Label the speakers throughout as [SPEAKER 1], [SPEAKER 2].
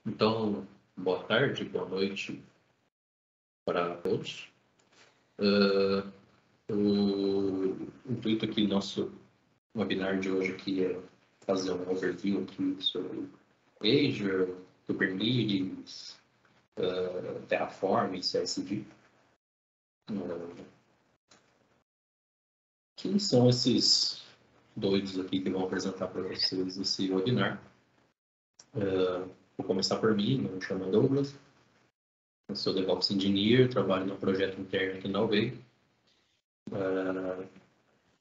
[SPEAKER 1] Então, boa tarde, boa noite para todos. O intuito aqui do nosso webinar de hoje aqui é fazer um overview aqui sobre Azure, Kubernetes, Terraform e CSV. Quem são esses doidos aqui que vão apresentar para vocês esse webinar? Vou começar por mim, me chamo Douglas. Eu sou DevOps Engineer, trabalho no projeto interno aqui na UVEI.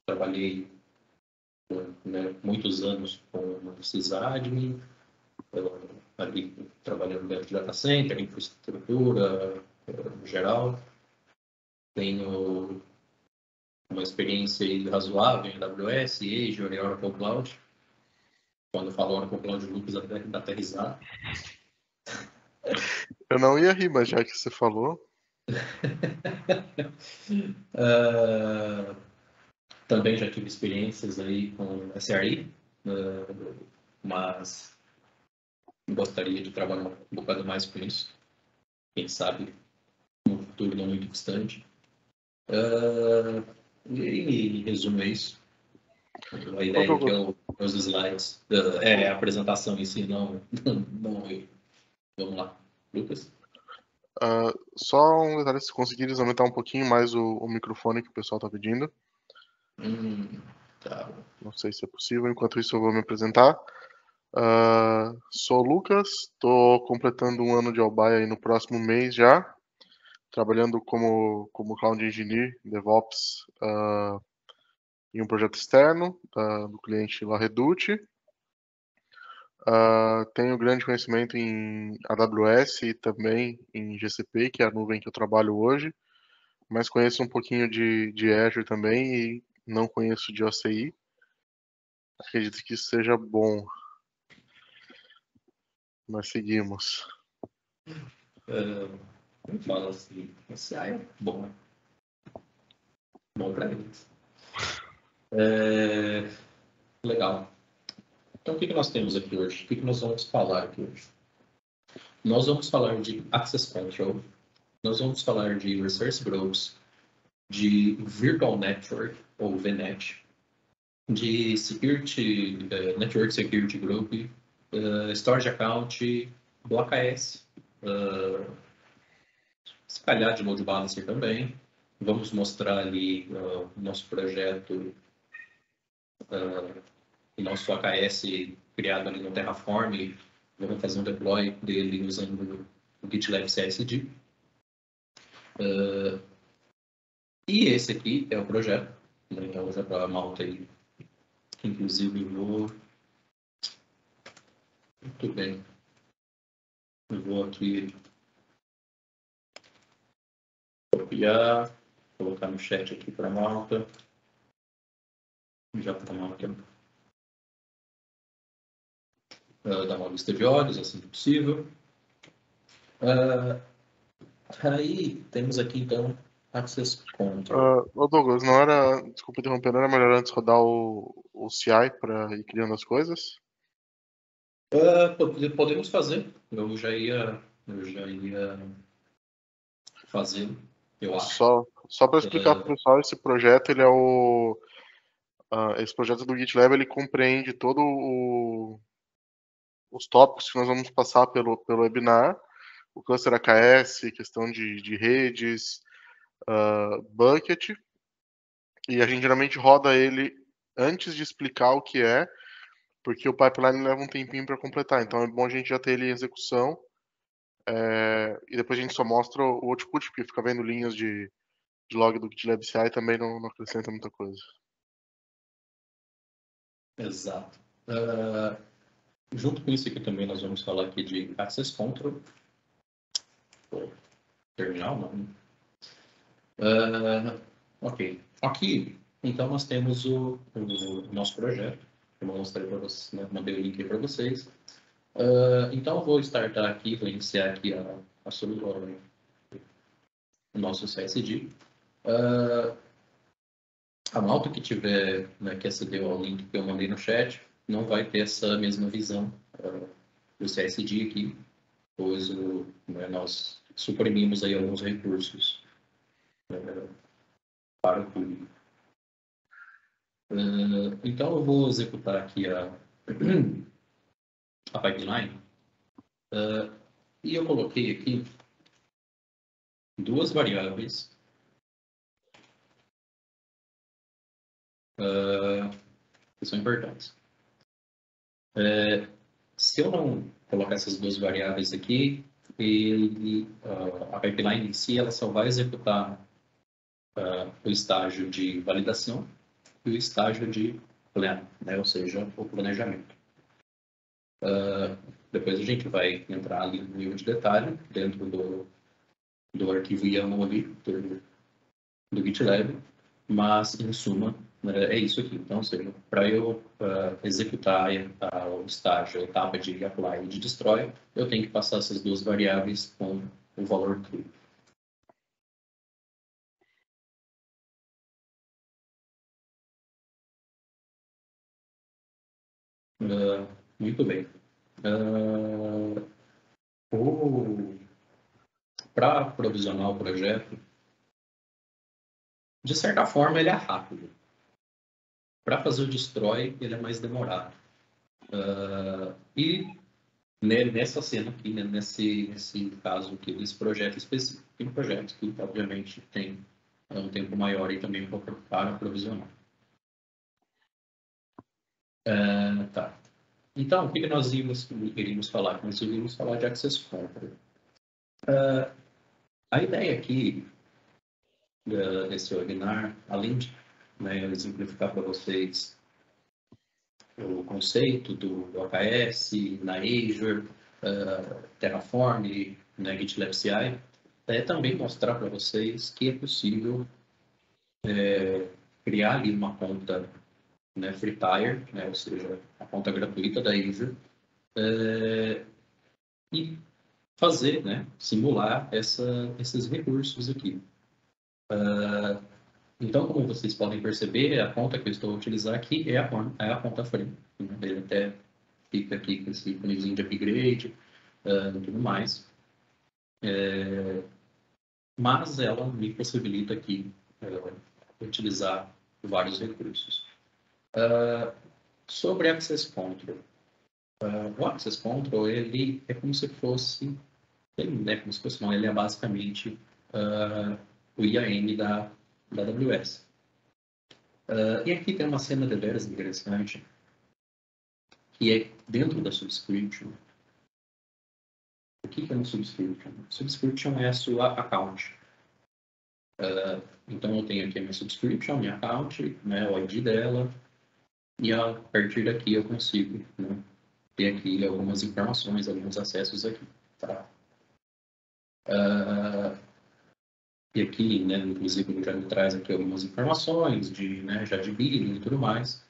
[SPEAKER 1] Trabalhei muitos anos com o sysadmin, ali trabalhando dentro de data center, infraestrutura no geral. Tenho uma experiência razoável em AWS, Azure e Oracle Cloud. Quando eu falo Oracle Cloud, o Lucas dá até risada.
[SPEAKER 2] Eu não ia rir, mas já que você falou.
[SPEAKER 1] Também já tive experiências aí com SRE, mas gostaria de trabalhar um bocado mais com isso. Quem sabe no futuro não muito distante. Em resumo, é isso. A ideia aqui é os slides. A apresentação em si, não eu. Vamos lá. Lucas?
[SPEAKER 2] Só um detalhe, se conseguires aumentar um pouquinho mais o microfone que o pessoal está pedindo.
[SPEAKER 1] Tá.
[SPEAKER 2] Não sei se é possível. Enquanto isso, eu vou me apresentar. Sou o Lucas, estou completando um ano de Albaia aí no próximo mês já, trabalhando como Cloud Engineer, DevOps, em um projeto externo do cliente La Redoute. Tenho grande conhecimento em AWS e também em GCP, que é a nuvem que eu trabalho hoje, mas conheço um pouquinho de Azure também e não conheço de OCI. Acredito que isso seja bom. Mas seguimos.
[SPEAKER 1] Como fala assim? Esse é bom. Bom para eles. Legal. Então, o que nós temos aqui hoje? O que nós vamos falar aqui hoje? Nós vamos falar de Access Control, nós vamos falar de Resource Groups, de Virtual Network, ou VNet, de Security, Network Security Group, Storage Account, BlockAS, se calhar de Load Balancer também. Vamos mostrar ali o nosso projeto, o nosso AKS criado ali no Terraform. Vamos fazer um deploy dele usando o GitLab CSD. E esse aqui é o projeto. Então, já para a malta aí. Inclusive, vou... Muito bem. Eu vou aqui copiar, colocar no chat aqui para a malta. Já para a malta dar uma lista de olhos, assim que possível. Aí temos aqui, então, Access Control.
[SPEAKER 2] Douglas, não era, desculpa interromper, não era melhor antes rodar o CI para ir criando as coisas?
[SPEAKER 1] Podemos fazer. Eu já ia fazer, eu acho.
[SPEAKER 2] Só para explicar para o pessoal, esse projeto, ele é esse projeto do GitLab, ele compreende todo os tópicos que nós vamos passar pelo webinar, o cluster AKS, questão de redes, bucket, e a gente geralmente roda ele antes de explicar o que é, porque o pipeline leva um tempinho para completar, então é bom a gente já ter ele em execução, e depois a gente só mostra o output, porque fica vendo linhas de log do GitLab CI também não acrescenta muita coisa.
[SPEAKER 1] Exato. Junto com isso aqui também nós vamos falar aqui de Access Control. Vou terminar o nome. Ok. Aqui, então, nós temos o nosso projeto. Eu vou mostrar para vocês, né? Mandei o link aí para vocês. Então, eu vou startar aqui, vou iniciar aqui o nosso CSD. A malta que tiver, né, que acedeu ao link que eu mandei no chat, não vai ter essa mesma visão do CSD aqui. pois nós suprimimos aí alguns recursos para o público. Então, eu vou executar aqui a pipeline. E eu coloquei aqui duas variáveis que são importantes. Se eu não colocar essas duas variáveis aqui, a pipeline em si ela só vai executar o estágio de validação e o estágio de plano, né? Ou seja, o planejamento. Depois a gente vai entrar ali no nível de detalhe dentro do arquivo YAML ali, do GitLab, mas, em suma, é isso aqui. Então, ou seja, para eu executar o estágio, a etapa de apply e de destroy, eu tenho que passar essas duas variáveis com o valor true. Muito bem. Para provisionar o projeto, de certa forma, ele é rápido. Para fazer o destroy, ele é mais demorado. E nessa cena aqui, né, nesse caso aqui, desse projeto específico, tem projetos que, obviamente, tem um tempo maior e também para provisionar. Tá. Então, o que nós iríamos falar? Nós iríamos falar de Access Control. A ideia aqui desse webinar, além de exemplificar para vocês o conceito do AKS, na Azure, Terraform, né, GitLab CI, é também mostrar para vocês que é possível criar ali uma conta, né, free tier, né, ou seja, a conta gratuita da Azure, e fazer, né, simular esses recursos aqui. Então, como vocês podem perceber, a conta que eu estou a utilizar aqui é a conta free. Né? Ele até fica aqui com esse íconezinho de upgrade e tudo mais. Mas ela me possibilita aqui utilizar vários recursos. Sobre Access Control. O Access Control, ele é como se fosse... Ele não é como se fosse, não. Ele é basicamente o IAM da AWS. E aqui tem uma cena de veras interessante, que é dentro da subscription. O que é uma subscription? Subscription é a sua account. Então, eu tenho aqui a minha subscription, minha account, né, o ID dela, e a partir daqui eu consigo, né, ter aqui algumas informações, alguns acessos aqui. Tá? E aqui, né, inclusive, ele já me traz aqui algumas informações já de billing e tudo mais.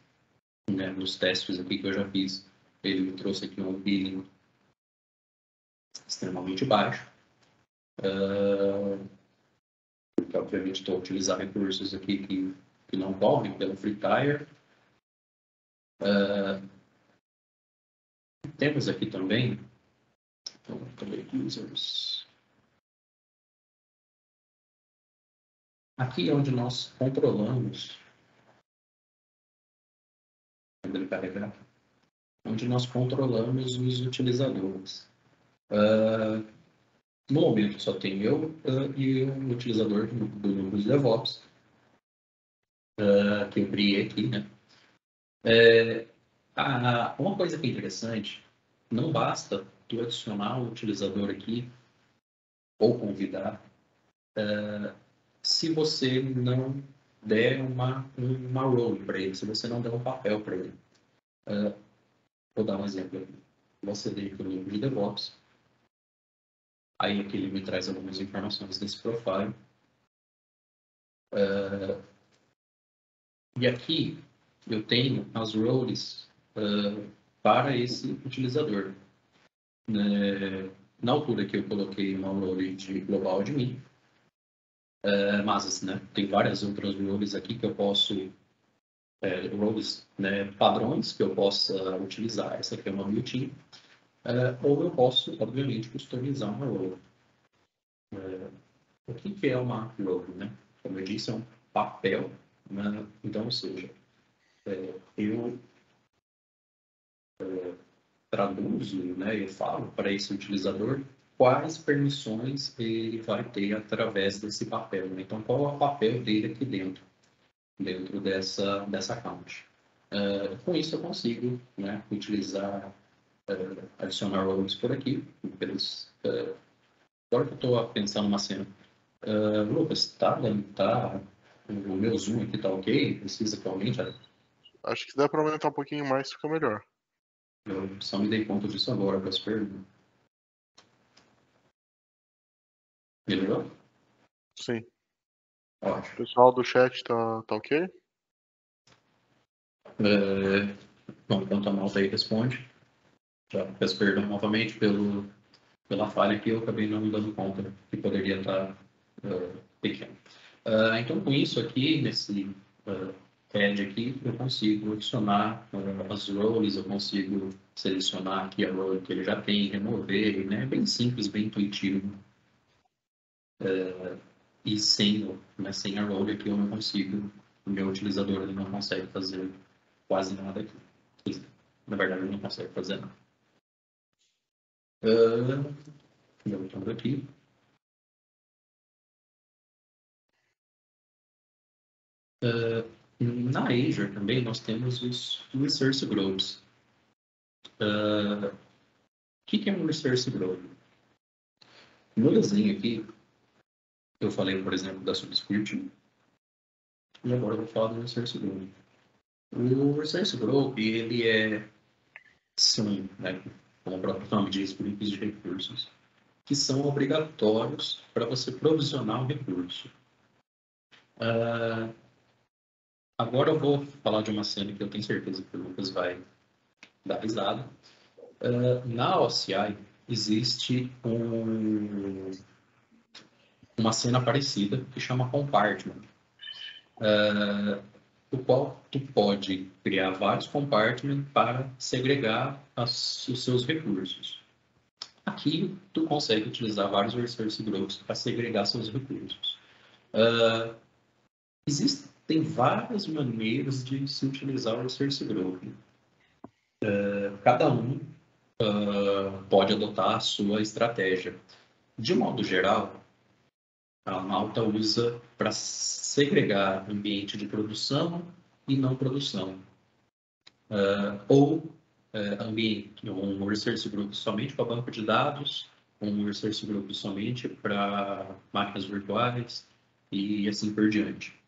[SPEAKER 1] Né, nos testes aqui que eu já fiz, ele me trouxe aqui um billing extremamente baixo. Porque, obviamente, estou a utilizar recursos aqui que não cobrem pelo free tier. Temos aqui também, então, users. Aqui é onde nós controlamos, quando ele carregar, onde nós controlamos os utilizadores. No momento só tem eu e o utilizador do núcleo de DevOps, que eu criei aqui, né? Uma coisa que é interessante, não basta tu adicionar o utilizador aqui ou convidar se você não der uma role para ele, se você não der um papel para ele. Vou dar um exemplo aqui. Você dentro do livro de DevOps, aí aqui ele me traz algumas informações desse profile. E aqui eu tenho as roles para esse utilizador. Na altura que eu coloquei uma role de global admin, mas né, tem várias outras roles aqui que eu posso, roles, né, padrões que eu possa utilizar. Essa aqui é uma built-in. Ou eu posso, obviamente, customizar uma role. O que é uma role, né? Como eu disse, é um papel, né? Então, ou seja, eu traduzo, né? Eu falo para esse utilizador quais permissões ele vai ter através desse papel, né? Então, qual é o papel dele aqui dentro dessa account. Com isso, eu consigo, né, utilizar, adicionar roles por aqui, agora que eu estou pensando numa cena. Lucas, o meu zoom aqui tá ok? Precisa que aumente?
[SPEAKER 2] Acho que se der pra aumentar um pouquinho mais, fica melhor.
[SPEAKER 1] Eu só me dei conta disso agora, com as perguntas. Melhorou?
[SPEAKER 2] Sim. O
[SPEAKER 1] Ótimo.
[SPEAKER 2] pessoal do chat tá ok?
[SPEAKER 1] Bom, enquanto a malta aí responde, já peço perdão novamente pela falha que eu acabei não me dando conta que poderia estar pequeno. Então, com isso aqui, nesse head aqui, eu consigo adicionar as roles, eu consigo selecionar aqui a role que ele já tem, remover, né? Bem simples, bem intuitivo. E sem a role aqui eu não consigo, o meu utilizador ele não consegue fazer quase nada aqui. Na verdade, ele não consegue fazer nada. Voltando aqui. Na Azure também nós temos os Resource Groups. O que é um Resource Group? No desenho aqui, eu falei, por exemplo, da subscription, e agora eu vou falar do Resource Group. O Resource Group, são, né, como o próprio nome diz, grupos de recursos, que são obrigatórios para você provisionar um recurso. Agora eu vou falar de uma cena que eu tenho certeza que o Lucas vai dar risada. Na OCI existe uma cena parecida que chama compartment, o qual tu pode criar vários compartments para segregar os seus recursos. Aqui tu consegue utilizar vários resource groups para segregar seus recursos. Existem várias maneiras de se utilizar o resource group. Cada um pode adotar a sua estratégia. De modo geral, a Malta usa para segregar ambiente de produção e não produção. Ou ambiente, um resource group somente para banco de dados, um resource group somente para máquinas virtuais e assim por diante.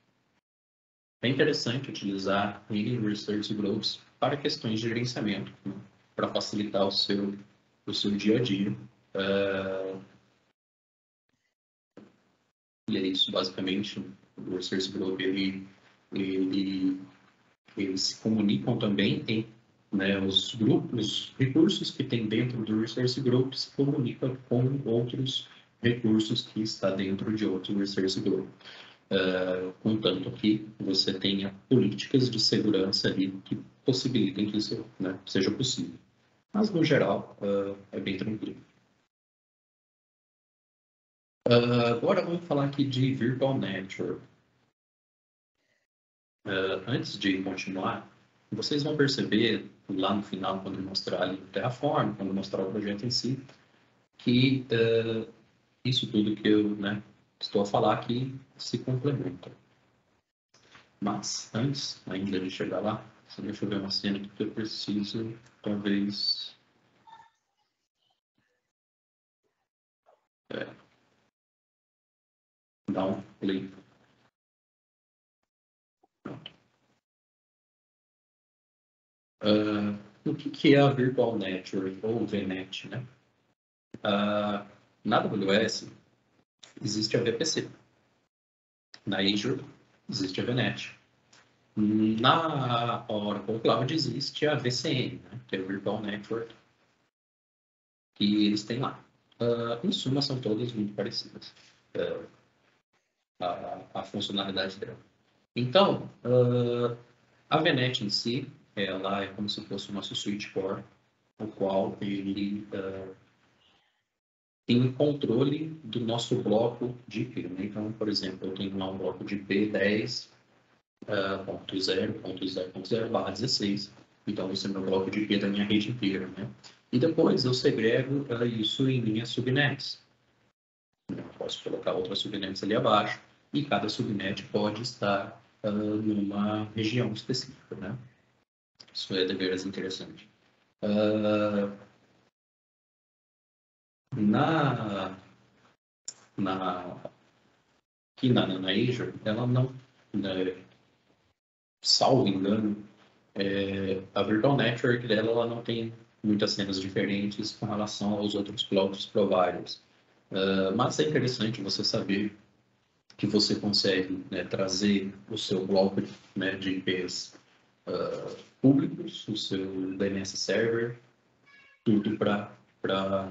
[SPEAKER 1] É interessante utilizar resource groups para questões de gerenciamento, né? Para facilitar o seu dia a dia. E é isso, basicamente. O resource group, eles se comunicam também, tem, né, os grupos, os recursos que tem dentro do resource group se comunicam com outros recursos que está dentro de outro resource group. Contanto que você tenha políticas de segurança ali que possibilitem que isso, né, seja possível. Mas, no geral, é bem tranquilo. Agora vamos falar aqui de Virtual Network. Antes de continuar, vocês vão perceber lá no final, quando mostrar ali o Terraform, quando mostrar o projeto em si, que isso tudo que eu, né, estou a falar aqui se complementa. Mas, antes ainda de chegar lá, deixa eu ver uma cena que eu preciso, talvez... dar um play. Pronto. O que é a Virtual Network, ou VNet, né? Na AWS existe a VPC. Na Azure existe a VNet. Na Oracle Cloud existe a VCN, né? Que é a Virtual Network, que eles têm lá. Em suma, são todas muito parecidas. A funcionalidade dela. Então, a VNet em si, ela é como se fosse o nosso switch core, o qual ele tem o controle do nosso bloco de IP, né? Então, por exemplo, eu tenho lá um bloco de IP 10.0.0.0.0/16. Então, esse é o meu bloco de IP da minha rede inteira, né? E depois eu segrego isso em linhas subnets. Eu posso colocar outras subnets ali abaixo e cada subnet pode estar numa região específica, né? Isso é deveras interessante. Na, na, aqui na Azure, ela não, né, salvo engano, a Virtual Network dela ela não tem muitas cenas diferentes com relação aos outros cloud providers. Mas é interessante você saber que você consegue, né, trazer o seu bloco, né, de IPs públicos, o seu DNS server, tudo para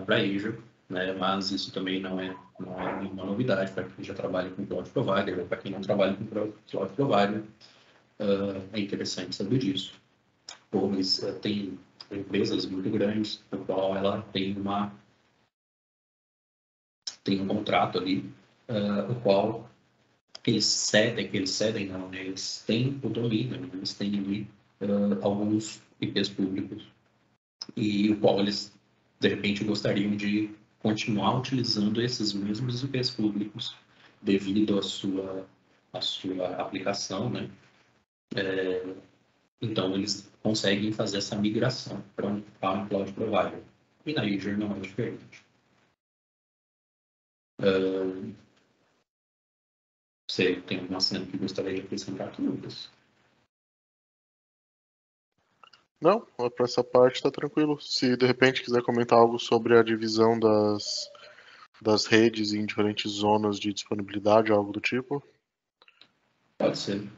[SPEAKER 1] Azure, né? Mas isso também não é nenhuma novidade para quem já trabalha com cloud provider ou para quem não trabalha com cloud provider. É interessante saber disso, pois tem empresas muito grandes, no qual ela tem um contrato ali, o qual eles cedem não, né? Eles têm o domínio, né? Eles têm ali alguns IPs públicos e o qual eles de repente gostariam de continuar utilizando esses mesmos IPs públicos devido à sua aplicação, né? Então eles conseguem fazer essa migração para um cloud provider. E na Azure não é diferente. Você tem alguma cena que gostaria de acrescentar aqui, Lucas?
[SPEAKER 2] Não, para essa parte tá tranquilo. Se de repente quiser comentar algo sobre a divisão das redes em diferentes zonas de disponibilidade, algo do tipo.
[SPEAKER 1] Pode ser.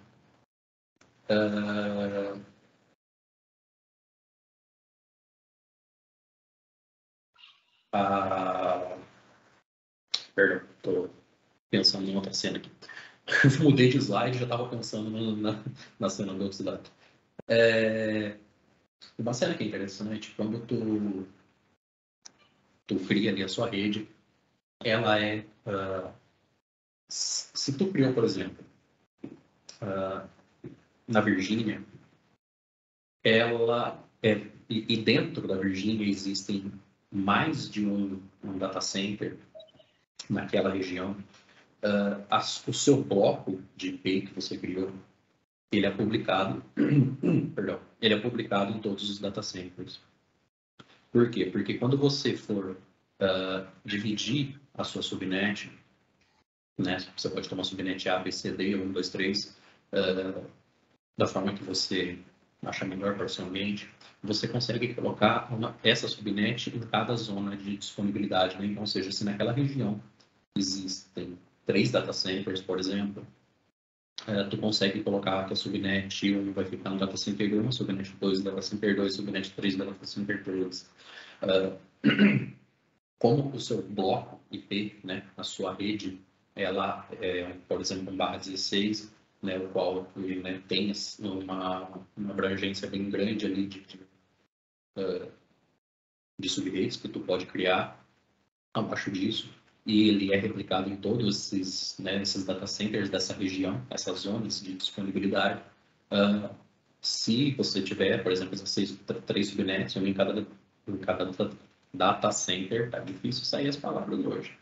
[SPEAKER 1] Perdão, estou pensando em outra cena aqui. Mudei de slide e já estava pensando na cena do outro slide. Uma cena que é interessante, quando tu cria ali a sua rede, ela se tu criou, por exemplo, na Virgínia, e dentro da Virgínia existem mais de um data center naquela região, o seu bloco de IP que você criou, ele é publicado, perdão, ele é publicado em todos os data centers. Por quê? Porque quando você for dividir a sua subnet, né, você pode ter uma subnet A, B, C, D, 1, 2, 3, da forma que você acha melhor para o seu ambiente, você consegue colocar essa subnet em cada zona de disponibilidade, né? Então, ou seja, se naquela região existem 3 data centers, por exemplo, tu consegue colocar que a subnet 1 vai ficar no data center 1, subnet 2 data center 2, subnet 3 data center 3. Como o seu bloco IP, né, a sua rede, ela é, por exemplo, um /16, né, o qual ele, né, tem uma abrangência bem grande ali de subredes que tu pode criar abaixo disso, e ele é replicado em todos esses, né, esses data centers dessa região, essas zonas de disponibilidade. Se você tiver, por exemplo, essas 3 subnets, uma em cada data center, tá difícil sair as palavras hoje.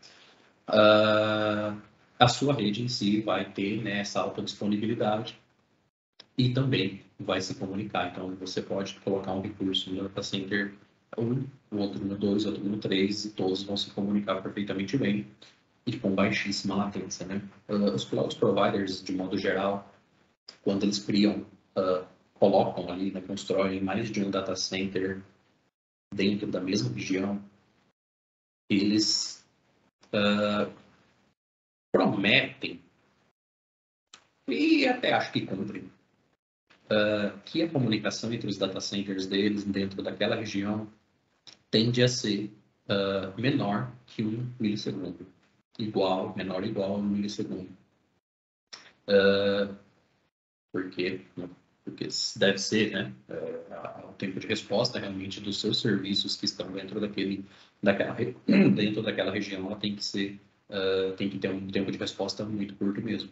[SPEAKER 1] A sua rede em si vai ter, né, essa alta disponibilidade e também vai se comunicar. Então, você pode colocar um recurso no data center 1, o outro no 2, o outro no 3, e todos vão se comunicar perfeitamente bem e com baixíssima latência, né? Os cloud providers, de modo geral, quando eles criam, colocam ali, né, constroem mais de um data center dentro da mesma região, eles prometem, e até acho que cumprem, que a comunicação entre os data centers deles dentro daquela região tende a ser menor que 1 milissegundo. Menor ou igual a 1 milissegundo. Porque porque deve ser, né, o tempo de resposta realmente dos seus serviços que estão dentro dentro daquela região, ela tem que ser, tem que ter um tempo de resposta muito curto mesmo.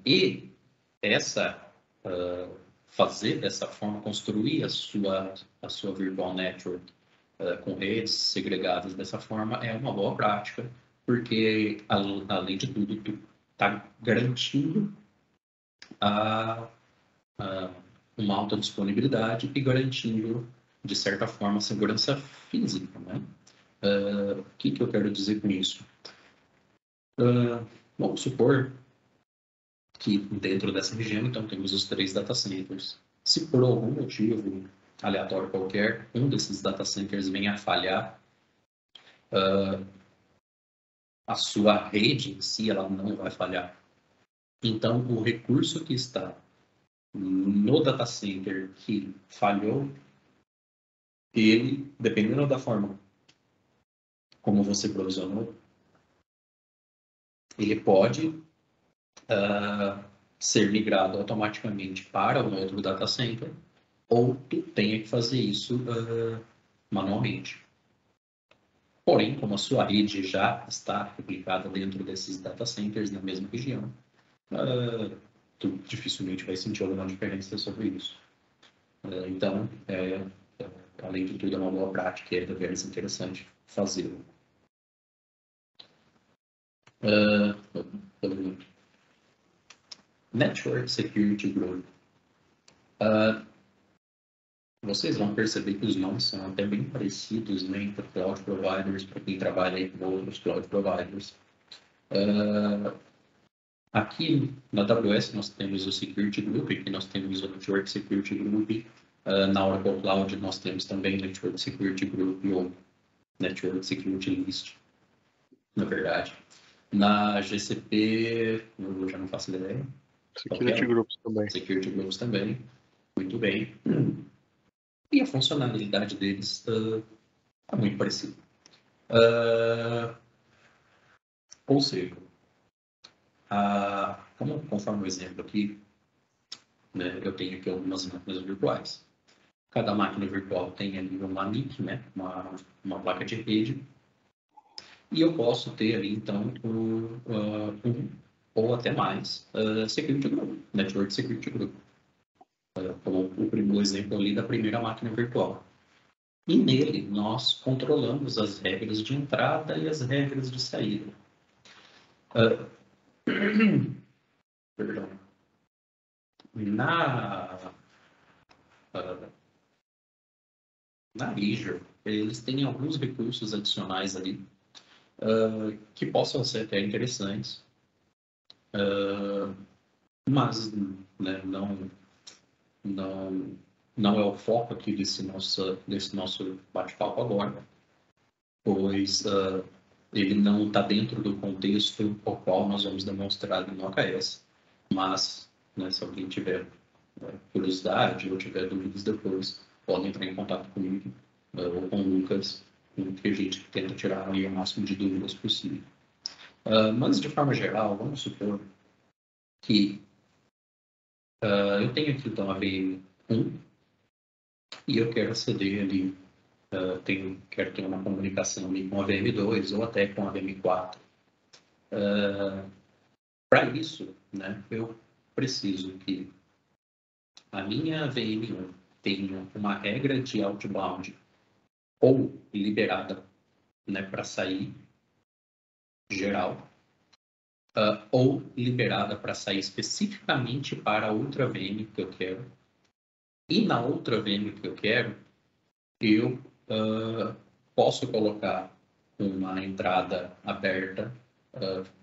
[SPEAKER 1] E fazer dessa forma, construir a sua virtual network com redes segregadas dessa forma é uma boa prática, porque, além de tudo, tu está garantindo uma alta disponibilidade e garantindo, de certa forma, a segurança física, né? O que eu quero dizer com isso? Vamos supor que dentro dessa região, então, temos os 3 data centers. Se por algum motivo aleatório qualquer, um desses data centers venha a falhar, a sua rede em si, ela não vai falhar. Então, o recurso que está no data center que falhou, ele, dependendo da forma como você provisionou, ele pode ser migrado automaticamente para um outro data center, ou tu tenha que fazer isso manualmente. Porém, como a sua rede já está replicada dentro desses data centers na mesma região, tu dificilmente vai sentir alguma diferença sobre isso. Então, além de tudo, é uma boa prática e é deveras interessante fazê-lo. Network Security Group. Vocês vão perceber que os nomes são até bem parecidos, né, entre cloud providers, para quem trabalha aí com outros cloud providers. Aqui na AWS nós temos o Security Group, aqui nós temos o Network Security Group. Na Oracle Cloud nós temos também o Network Security Group ou Network Security List, na verdade. Na GCP, eu já não faço ideia.
[SPEAKER 2] Security Groups também.
[SPEAKER 1] Security Groups também, muito bem. E a funcionalidade deles é muito parecida. Ou seja, conforme o exemplo aqui, né, eu tenho aqui algumas máquinas virtuais. Cada máquina virtual tem ali uma NIC, né, uma placa de rede, e eu posso ter ali, então, um ou até mais Security Group, Network Security Group. Como o primeiro exemplo ali da primeira máquina virtual. E nele nós controlamos as regras de entrada e as regras de saída. Perdão. Na Azure, eles têm alguns recursos adicionais ali que possam ser até interessantes, mas né, não é o foco aqui desse nosso bate-papo agora, pois ele não está dentro do contexto ao qual nós vamos demonstrar no OKS, mas né, se alguém tiver curiosidade ou tiver dúvidas depois, podem entrar em contato comigo ou com o Lucas, que a gente tenta tirar o máximo de dúvidas possível. Mas, de forma geral, vamos supor que eu tenho aqui então a VM1 e eu quero aceder ali, quero ter uma comunicação ali com a VM2 ou até com a VM4. Para isso, né, eu preciso que a minha VM1 tenha uma regra de outbound ou liberada, né, para sair geral, ou liberada para sair especificamente para a outra VM que eu quero. E na outra VM que eu quero, eu posso colocar uma entrada aberta,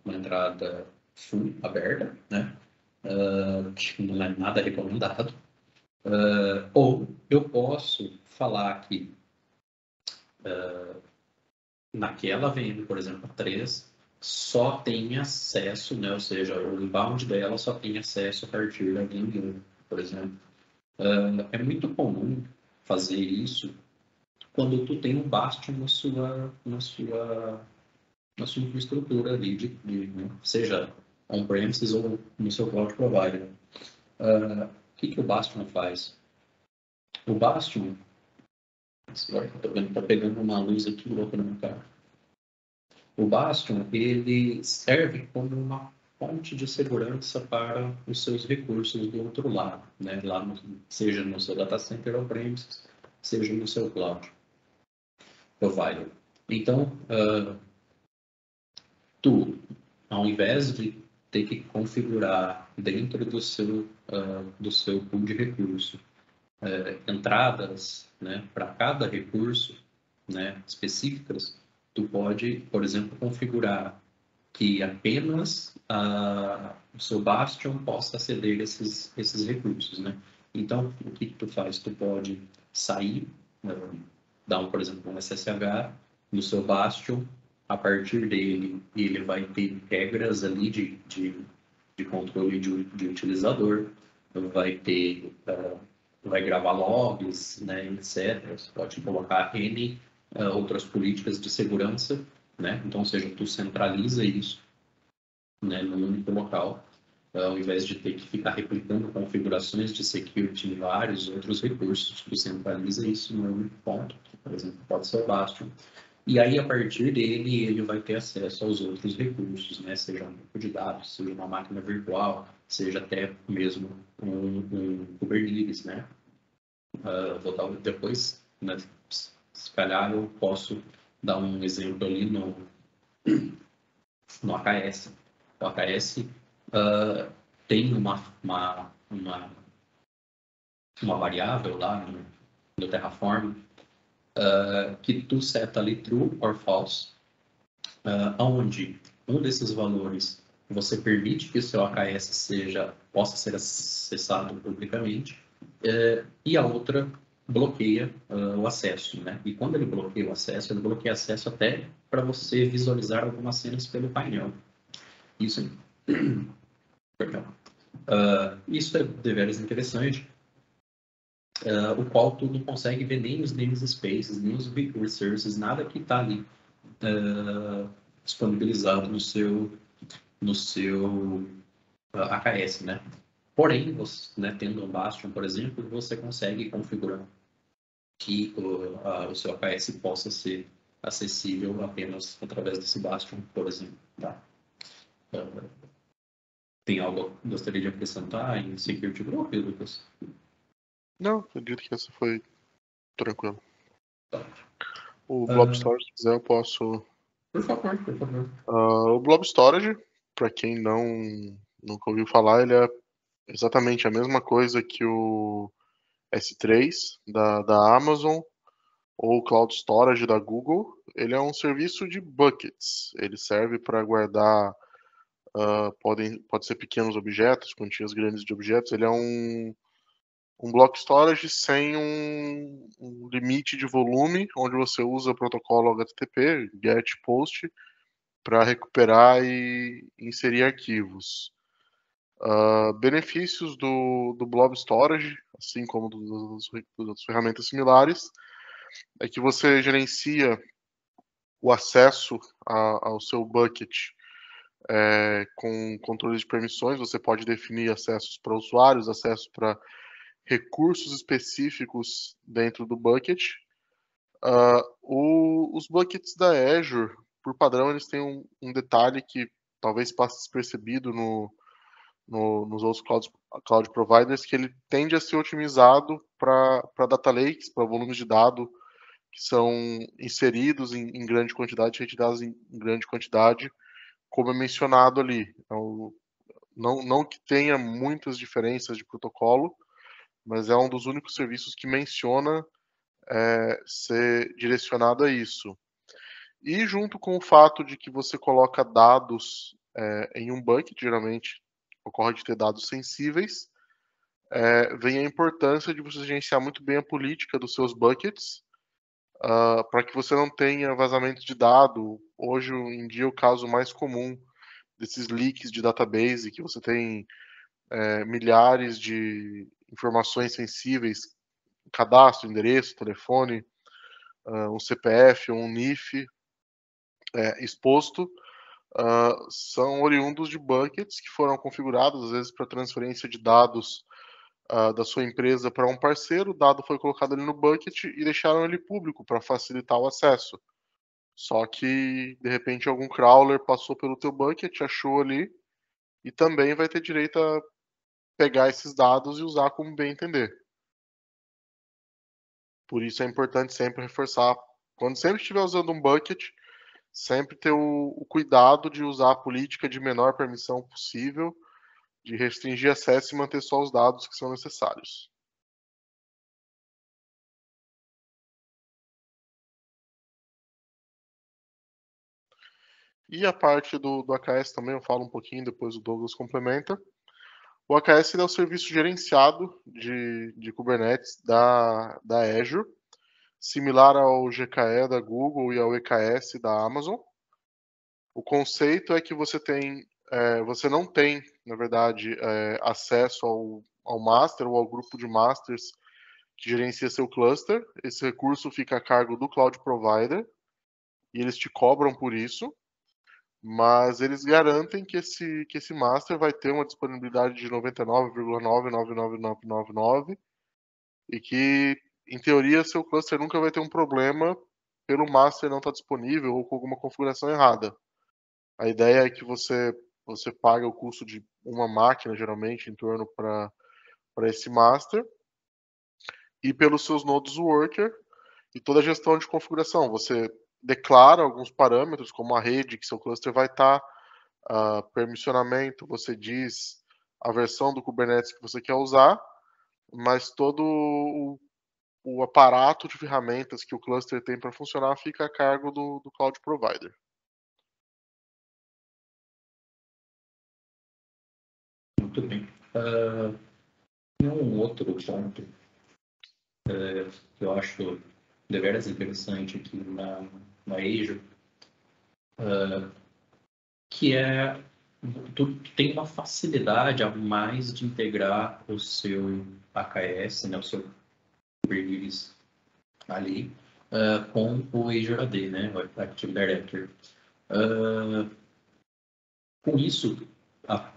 [SPEAKER 1] uma entrada full aberta, né? Que não é nada recomendado. Ou eu posso falar que naquela VM, por exemplo, 3, só tem acesso, né? Ou seja, o inbound dela só tem acesso a partir da VM1, por exemplo. É muito comum fazer isso quando tu tem um bastion na sua infraestrutura ali, né? Seja on-premises ou no seu cloud provider. O que o Bastion faz? O Bastion, agora que eu tô vendo, tá pegando uma luz aqui louca no meu carro. O Bastion, ele serve como uma fonte de segurança para os seus recursos do outro lado, né? Lá seja no seu data center on-premises, seja no seu cloud provider. Então, tu, ao invés de ter que configurar dentro do seu pool de recurso entradas, né, para cada recurso, né, específicas, tu pode, por exemplo, configurar que apenas o seu Bastion possa aceder esses recursos, né? Então, o que tu faz? Tu pode sair, dar, por exemplo, um SSH no seu Bastion, a partir dele, ele vai ter regras ali de controle de utilizador, vai ter, vai gravar logs, né, etc. Você pode colocar N outras políticas de segurança, né? Então, ou seja, tu centraliza isso, né, num único local, ao invés de ter que ficar replicando configurações de security em vários outros recursos, tu centraliza isso num único ponto, que, por exemplo, pode ser o Bastion. E aí, a partir dele, ele vai ter acesso aos outros recursos, né? Seja um banco de dados, seja uma máquina virtual, seja até mesmo um Kubernetes, né? Vou dar depois, né? Se calhar eu posso dar um exemplo ali no AKS. O AKS tem uma variável lá no Terraform que tu seta ali true or false, onde um desses valores você permite que o seu AKS possa ser acessado publicamente e a outra bloqueia o acesso, né? E quando ele bloqueia o acesso, ele bloqueia acesso até para você visualizar algumas cenas pelo painel. Isso, perdão. Isso é deveras interessante, o qual tu não consegue ver nem os namespaces, nem os resources, nada que está ali disponibilizado no seu AKS, né? Porém, você, né, tendo um Bastion, por exemplo, você consegue configurar que o seu AKS possa ser acessível apenas através desse Bastion, por exemplo. Tá? Tem algo que gostaria de acrescentar em Security Group, Lucas?
[SPEAKER 2] Não, acredito que essa foi tranquila.
[SPEAKER 1] Tá.
[SPEAKER 2] O Blob Storage, se quiser, eu posso.
[SPEAKER 1] Por favor, por favor.
[SPEAKER 2] O Blob Storage, para quem nunca ouviu falar, ele é exatamente a mesma coisa que o S3 da Amazon ou o Cloud Storage da Google. Ele é um serviço de buckets. Ele serve para guardar, pode ser pequenos objetos, quantias grandes de objetos. Ele é um block storage sem um limite de volume, onde você usa o protocolo HTTP, GET, POST, para recuperar e inserir arquivos. Benefícios do Blob Storage, assim como das ferramentas similares, é que você gerencia o acesso ao seu bucket com controle de permissões. Você pode definir acessos para usuários, acesso para recursos específicos dentro do bucket. Os buckets da Azure, por padrão, eles têm um detalhe que talvez passe despercebido nos outros cloud providers, que ele tende a ser otimizado para data lakes, para volumes de dado que são inseridos em grande quantidade, retirados em grande quantidade, como é mencionado ali. Então, não que tenha muitas diferenças de protocolo, mas é um dos únicos serviços que menciona ser direcionado a isso. E junto com o fato de que você coloca dados em um bucket, geralmente ocorre de ter dados sensíveis, vem a importância de você gerenciar muito bem a política dos seus buckets, para que você não tenha vazamento de dado. Hoje em dia, o caso mais comum desses leaks de database, que você tem milhares de informações sensíveis, cadastro, endereço, telefone, um CPF, um NIF exposto, são oriundos de buckets que foram configurados, às vezes, para transferência de dados da sua empresa para um parceiro, o dado foi colocado ali no bucket e deixaram ele público para facilitar o acesso. Só que, de repente, algum crawler passou pelo teu bucket, achou ali, e também vai ter direito a pegar esses dados e usar como bem entender. Por isso é importante sempre reforçar, quando sempre estiver usando um bucket, sempre ter o cuidado de usar a política de menor permissão possível, de restringir acesso e manter só os dados que são necessários. E a parte do AKS também eu falo um pouquinho, depois o Douglas complementa. O AKS é o serviço gerenciado de Kubernetes da Azure, similar ao GKE da Google e ao EKS da Amazon. O conceito é que você não tem, na verdade, acesso ao master ou ao grupo de masters que gerencia seu cluster. Esse recurso fica a cargo do cloud provider e eles te cobram por isso, mas eles garantem que esse master vai ter uma disponibilidade de 99,999999 e que, em teoria, seu cluster nunca vai ter um problema pelo master não estar disponível ou com alguma configuração errada. A ideia é que você paga o custo de uma máquina, geralmente, em torno para esse master, e pelos seus nodes worker, e toda a gestão de configuração. Você declara alguns parâmetros, como a rede que seu cluster vai estar, permissionamento, você diz a versão do Kubernetes que você quer usar, mas todo o aparato de ferramentas que o cluster tem para funcionar fica a cargo do cloud provider.
[SPEAKER 1] Muito bem. Um outro ponto que eu acho deveras interessante aqui na Azure, que é tu tem uma facilidade a mais de integrar o seu AKS, né, o seu Kubernetes ali, com o Azure AD, né, o Active Directory. Com isso,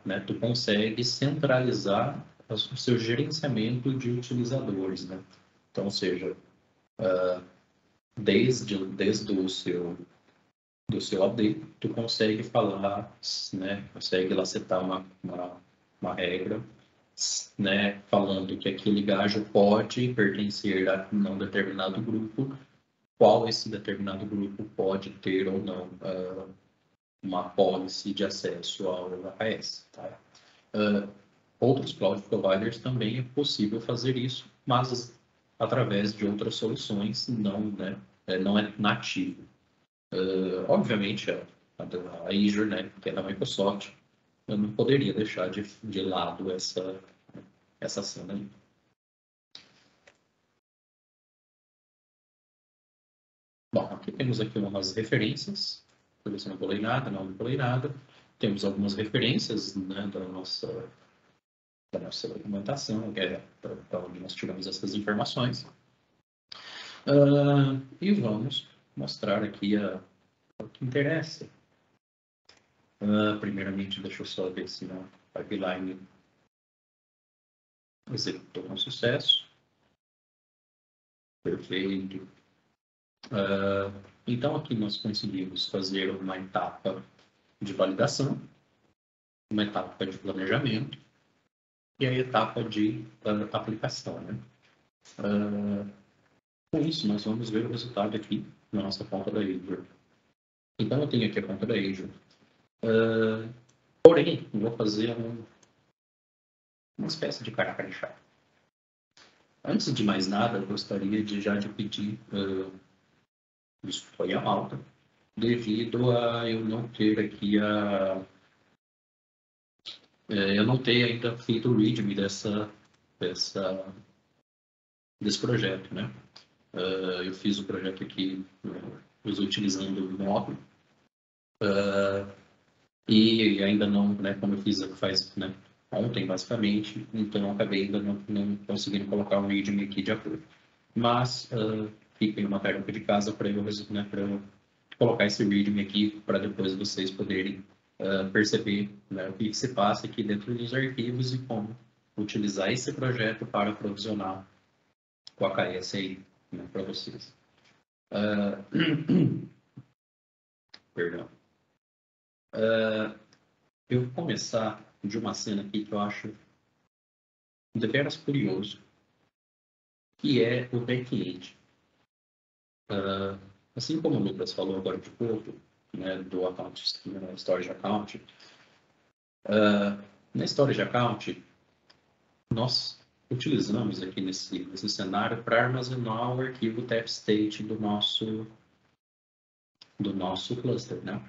[SPEAKER 1] né, tu consegue centralizar o seu gerenciamento de utilizadores, né? Então, ou seja, desde o do seu AD, tu consegue falar, né, consegue lá setar uma regra, né, falando que aquele gajo pode pertencer a um determinado grupo, qual esse determinado grupo pode ter ou não uma policy de acesso ao AKS. Tá? Outros cloud providers também é possível fazer isso, mas através de outras soluções, não é nativo. Obviamente, a Azure, né, que é da Microsoft, eu não poderia deixar de lado essa cena aí. Bom, aqui temos aqui umas referências, por isso não pulei nada, não pulei nada. Temos algumas referências, né, da nossa documentação, que é para onde nós tiramos essas informações. E vamos mostrar aqui o que interessa. Primeiramente, deixa eu só ver se a pipeline executou com sucesso. Perfeito. Então, aqui nós conseguimos fazer uma etapa de validação, uma etapa de planejamento e a etapa de aplicação. Né? Com isso, nós vamos ver o resultado aqui na nossa conta da Azure. Então, eu tenho aqui a conta da Azure. Porém, vou fazer uma espécie de cara-chave. Antes de mais nada, eu gostaria de pedir desculpa aí a malta, devido a eu não ter aqui eu não ter ainda feito o readme desse projeto, né? Eu fiz o projeto aqui utilizando o módulo e ainda não, né, como eu fiz faz, né, ontem basicamente, então eu acabei ainda não conseguindo colocar o readme aqui de acordo. Mas fica uma tarefa de casa para eu colocar esse readme aqui para depois vocês poderem perceber, né, o que se passa aqui dentro dos arquivos e como utilizar esse projeto para provisionar o AKS aí, né, para vocês. Perdão. Eu vou começar de uma cena aqui que eu acho deveras curioso, que é o back-end. Assim como o Lucas falou agora de pouco, né, do account, storage account, na storage account, nós utilizamos aqui nesse cenário para armazenar o arquivo tf-state do nosso cluster, né?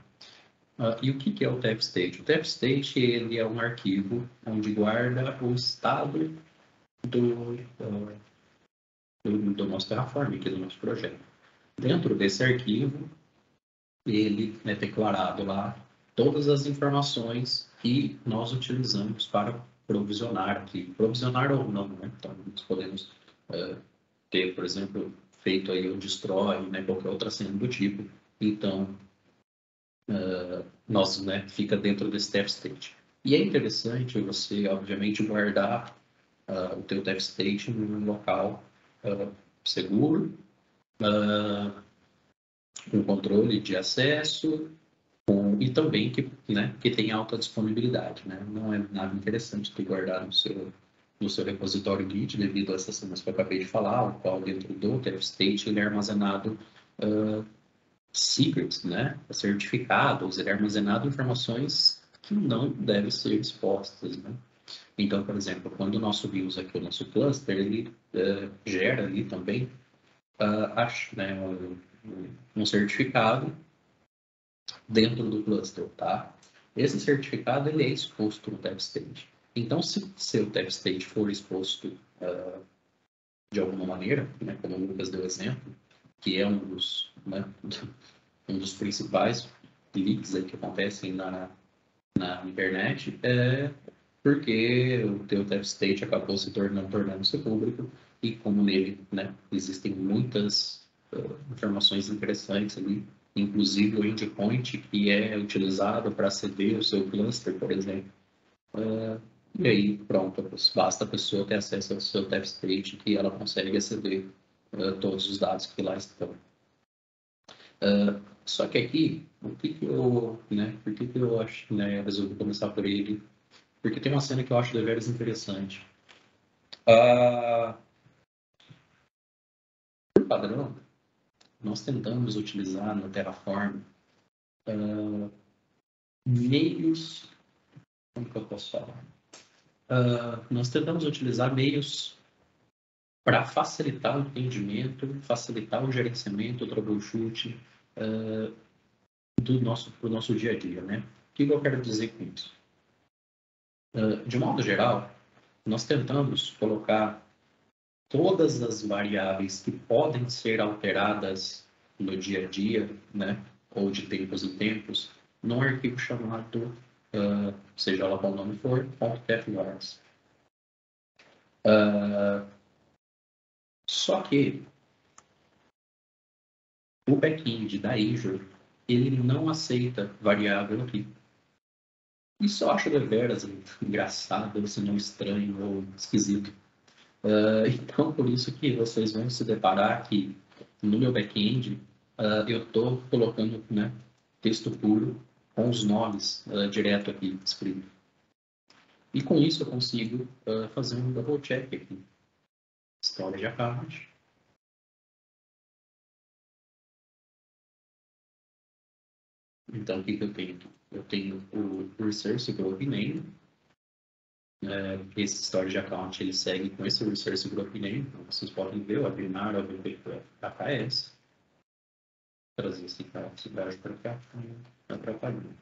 [SPEAKER 1] E o que é o tf-state? O tf-state ele é um arquivo onde guarda o estado do nosso Terraform, aqui do nosso projeto. Dentro desse arquivo, ele é declarado lá todas as informações que nós utilizamos para provisionar aqui. Provisionar ou não, né? Então, nós podemos ter, por exemplo, feito aí o destroy, né? Qualquer outra cena do tipo. Então, nós, né, fica dentro desse tf-state. E é interessante você, obviamente, guardar o teu tf-state num local seguro, com controle de acesso, e também que tem alta disponibilidade. Né? Não é nada interessante ter guardar no seu repositório Git, devido a essas cenas que eu acabei de falar, o qual dentro do tf-state ele é armazenado secrets, né? Certificados, ele é armazenado informações que não devem ser expostas. Né? Então, por exemplo, quando nós subimos aqui o nosso cluster, ele gera ali também né, um certificado dentro do cluster, tá? Esse certificado ele é exposto no tf-state. Então, se seu tf-state for exposto de alguma maneira, né, como o Lucas deu exemplo, que é um dos principais leaks aí que acontecem na internet, é porque o teu tf-state acabou tornando-se público e como nele, né, existem muitas informações interessantes ali, inclusive o endpoint que é utilizado para aceder ao seu cluster, por exemplo. E aí, pronto, basta a pessoa ter acesso ao seu tf-state que ela consegue aceder todos os dados que lá estão. Só que aqui, por que eu acho, né, resolvi começar por ele? Porque tem uma cena que eu acho deveras interessante. Por padrão, nós tentamos utilizar no Terraform meios. Como que eu posso falar? Nós tentamos utilizar meios para facilitar o entendimento, facilitar o gerenciamento, o troubleshoot do nosso dia a dia, né? O que eu quero dizer com isso? De modo geral, nós tentamos colocar todas as variáveis que podem ser alteradas no dia a dia, né, ou de tempos em tempos, num arquivo chamado, seja lá qual nome for, .tfvars. Só que o back-end da Azure, ele não aceita variável aqui. Isso eu acho deveras engraçado, se não estranho ou esquisito. Então, por isso que vocês vão se deparar que no meu back-end eu estou colocando, né, texto puro com os nomes direto aqui escrito. E com isso eu consigo fazer um double check aqui. Storage account. Então, o que eu tenho aqui? Eu tenho o Resource Group Name. Esse storage account ele segue com esse Resource Group Name. Então, vocês podem ver o Abrinar, o AKS. Trazer esse gajo para cá, não atrapalhando.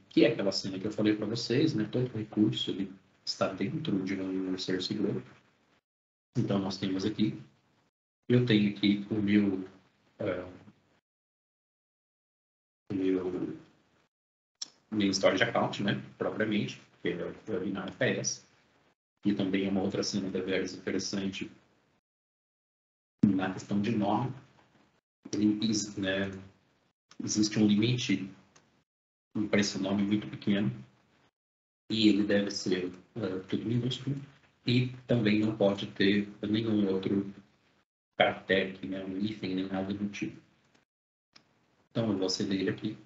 [SPEAKER 1] Que é aquela cena que eu falei para vocês, né? Todo recurso ele está dentro de um Resource Group. Então, nós temos aqui, eu tenho aqui o meu storage account, né? Propriamente, que é o webinar PS. E também é uma outra cena deveras interessante na questão de nome. né, existe um limite para esse nome muito pequeno e ele deve ser tudo minúsculo e também não pode ter nenhum outro caractere, né, um hífen, nem nada do tipo. Então, eu vou aceder ele aqui.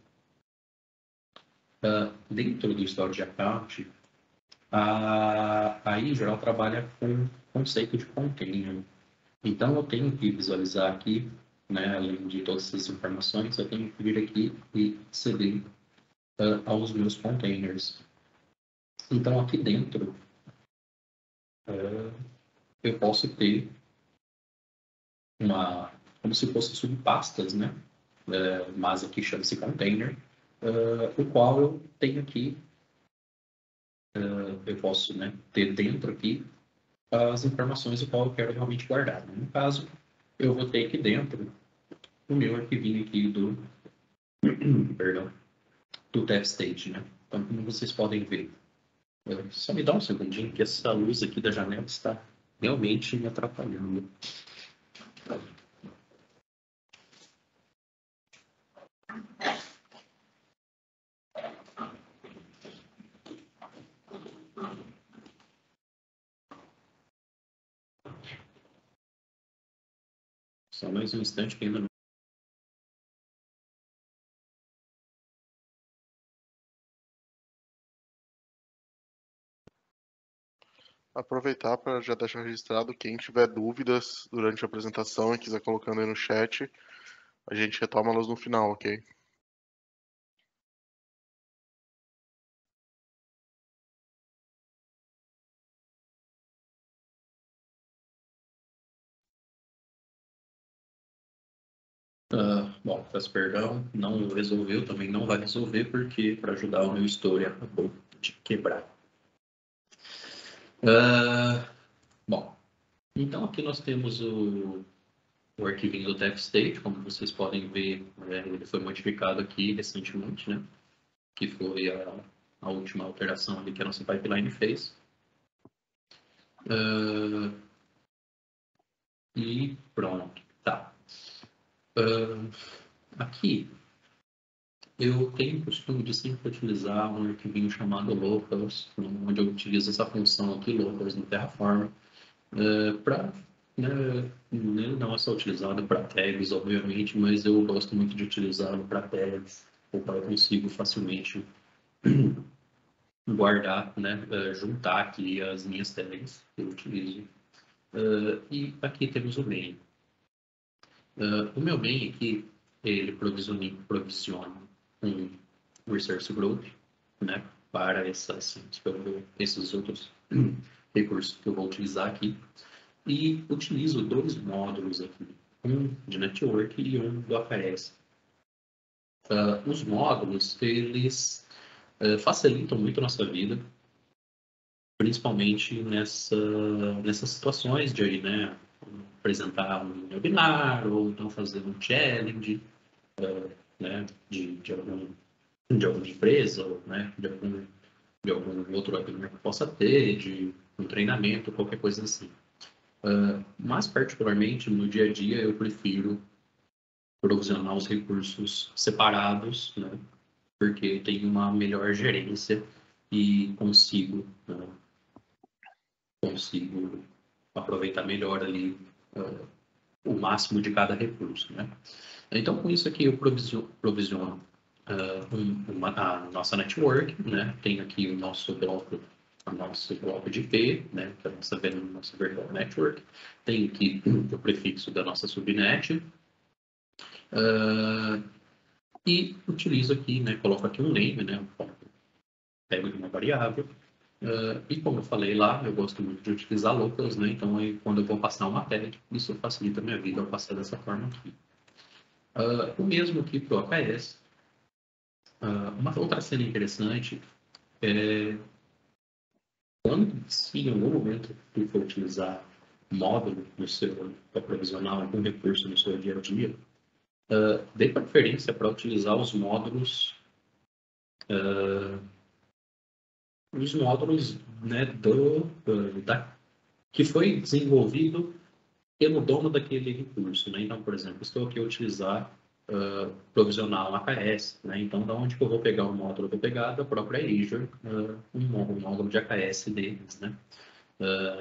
[SPEAKER 1] Dentro do Storage Account, a Israel trabalha com o conceito de container. Então, eu tenho que visualizar aqui, né, além de todas essas informações, eu tenho que vir aqui e aceder aos meus containers. Então, aqui dentro, eu posso ter como se fossem subpastas, né? Mas aqui chama-se container, o qual eu tenho aqui, eu posso, né, ter dentro aqui as informações do qual eu quero realmente guardar. No caso, eu vou ter aqui dentro o meu arquivinho aqui perdão, do TFState, né? Então, como vocês podem ver, só me dá um segundinho que essa luz aqui da janela está realmente me atrapalhando. Só mais um instante que ainda não.
[SPEAKER 2] Aproveitar para já deixar registrado, quem tiver dúvidas durante a apresentação e quiser colocando aí no chat, a gente retoma elas no final, ok?
[SPEAKER 1] Bom, peço perdão, não resolveu, também não vai resolver, porque para ajudar o meu story acabou de quebrar. Bom, então aqui nós temos o arquivinho do TFState, como vocês podem ver, ele foi modificado aqui recentemente, né? Que foi a última alteração ali que a nossa pipeline fez. E pronto, tá. Aqui eu tenho o costume de sempre utilizar um arquivinho chamado locals, onde eu utilizo essa função aqui, locals no Terraform, para não é só utilizado para tags, obviamente, mas eu gosto muito de utilizá-lo para tags, ou para eu consigo facilmente guardar, né, juntar aqui as minhas tags que eu utilizo. E aqui temos o main. O meu main aqui, ele provisiona um resource group, né, para esses outros recursos que eu vou utilizar aqui. E utilizo dois módulos aqui, um de network e um do AKS. Os módulos, eles facilitam muito a nossa vida, principalmente nessas situações de, né, apresentar um webinar ou então fazer um challenge, né, de alguma empresa, ou, né, de algum outro webinar que possa ter, de um treinamento, qualquer coisa assim. Mas, particularmente, no dia a dia, eu prefiro provisionar os recursos separados, né, porque eu tenho uma melhor gerência e consigo aproveitar melhor ali o máximo de cada recurso, né? Então, com isso aqui, eu provisiono a nossa network, né? Tem aqui o nosso bloco de IP, né? Que é a nossa virtual network. Tem aqui o prefixo da nossa subnet. E utilizo aqui, né? Coloco aqui um name, né? Pego de uma variável. E como eu falei lá, eu gosto muito de utilizar locals, né? Então, aí, quando eu vou passar uma tag, isso facilita a minha vida ao passar dessa forma aqui. O mesmo aqui para o AKS. Uma outra cena interessante é se em algum momento tu for utilizar módulo para provisionar algum recurso no seu dia a dia, dê preferência para utilizar os módulos, né, que foi desenvolvido pelo dono daquele recurso, né? Então, por exemplo, estou aqui a utilizar provisional AKS, né? Então, da onde que eu vou pegar o módulo? Eu vou pegar da própria Azure, um módulo de AKS deles, né?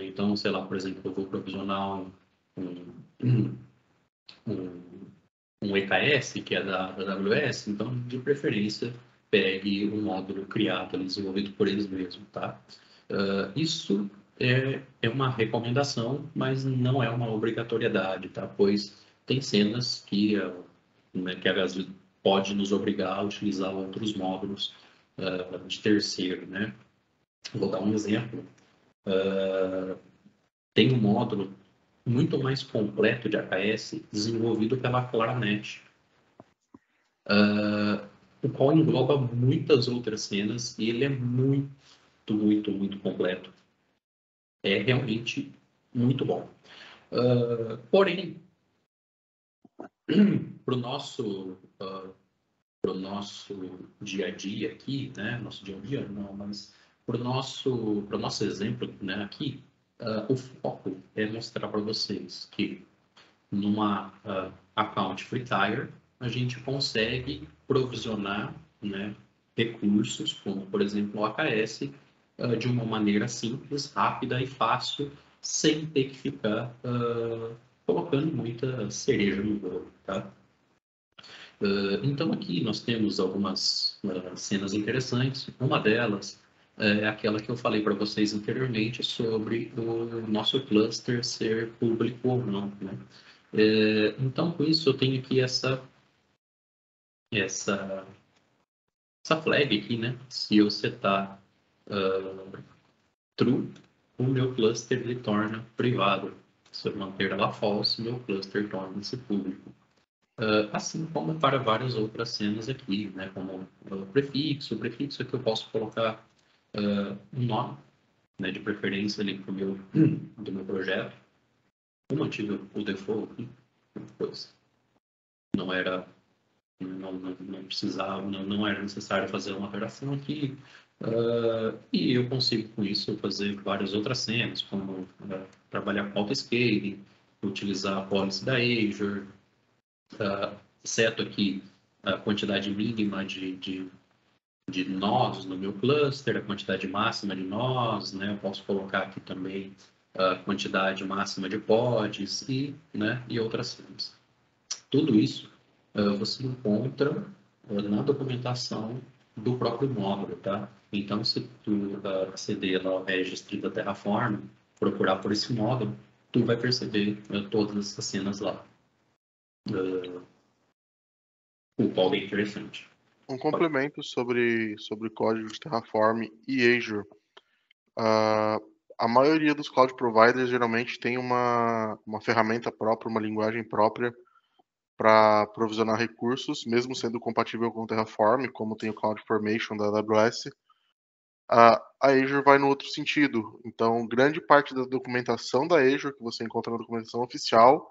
[SPEAKER 1] Então, sei lá, por exemplo, eu vou provisionar um, um EKS, que é da AWS, então, de preferência, pegue um módulo criado, desenvolvido por eles mesmos, tá? Isso é uma recomendação, mas não é uma obrigatoriedade, tá? Pois tem cenas que a Gasly pode nos obrigar a utilizar outros módulos de terceiro, né? Vou dar um exemplo. Tem um módulo muito mais completo de AKS desenvolvido pela Claranet, o qual engloba muitas outras cenas e ele é muito, muito, muito completo. É realmente muito bom. Porém, para o nosso dia a dia aqui, né? Nosso dia a dia não, mas para o nosso exemplo, né? Aqui, o foco é mostrar para vocês que numa account free tire a gente consegue provisionar, né, recursos, como por exemplo o AKS, de uma maneira simples, rápida e fácil, sem ter que ficar colocando muita cereja no bolo, tá? Então aqui nós temos algumas cenas interessantes. Uma delas é aquela que eu falei para vocês anteriormente sobre o nosso cluster ser público ou não, né? Então com isso eu tenho aqui essa flag aqui, né? Se eu setar true, o meu cluster ele torna privado. Se eu manter ela false, meu cluster torna-se público. Assim como para várias outras cenas aqui, né, como o prefixo aqui eu posso colocar um nome, né, de preferência ali do meu projeto. Eu mantive o default aqui, pois não era, não precisava, não era necessário fazer uma alteração aqui. E eu consigo com isso fazer várias outras cenas, como trabalhar com auto-scaling, utilizar a policy da Azure, seto aqui a quantidade mínima de nós no meu cluster, a quantidade máxima de nós, né? Eu posso colocar aqui também a quantidade máxima de pods né, e outras coisas. Tudo isso você encontra na documentação do próprio módulo, tá? Então, se tu aceder lá ao registro da Terraform, procurar por esse módulo, tu vai perceber todas essas cenas lá. O qual é interessante.
[SPEAKER 2] Um complemento sobre código de Terraform e Azure. A maioria dos cloud providers geralmente tem uma ferramenta própria, uma linguagem própria para provisionar recursos, mesmo sendo compatível com o Terraform, como tem o CloudFormation da AWS. A Azure vai no outro sentido. Então, grande parte da documentação da Azure, que você encontra na documentação oficial,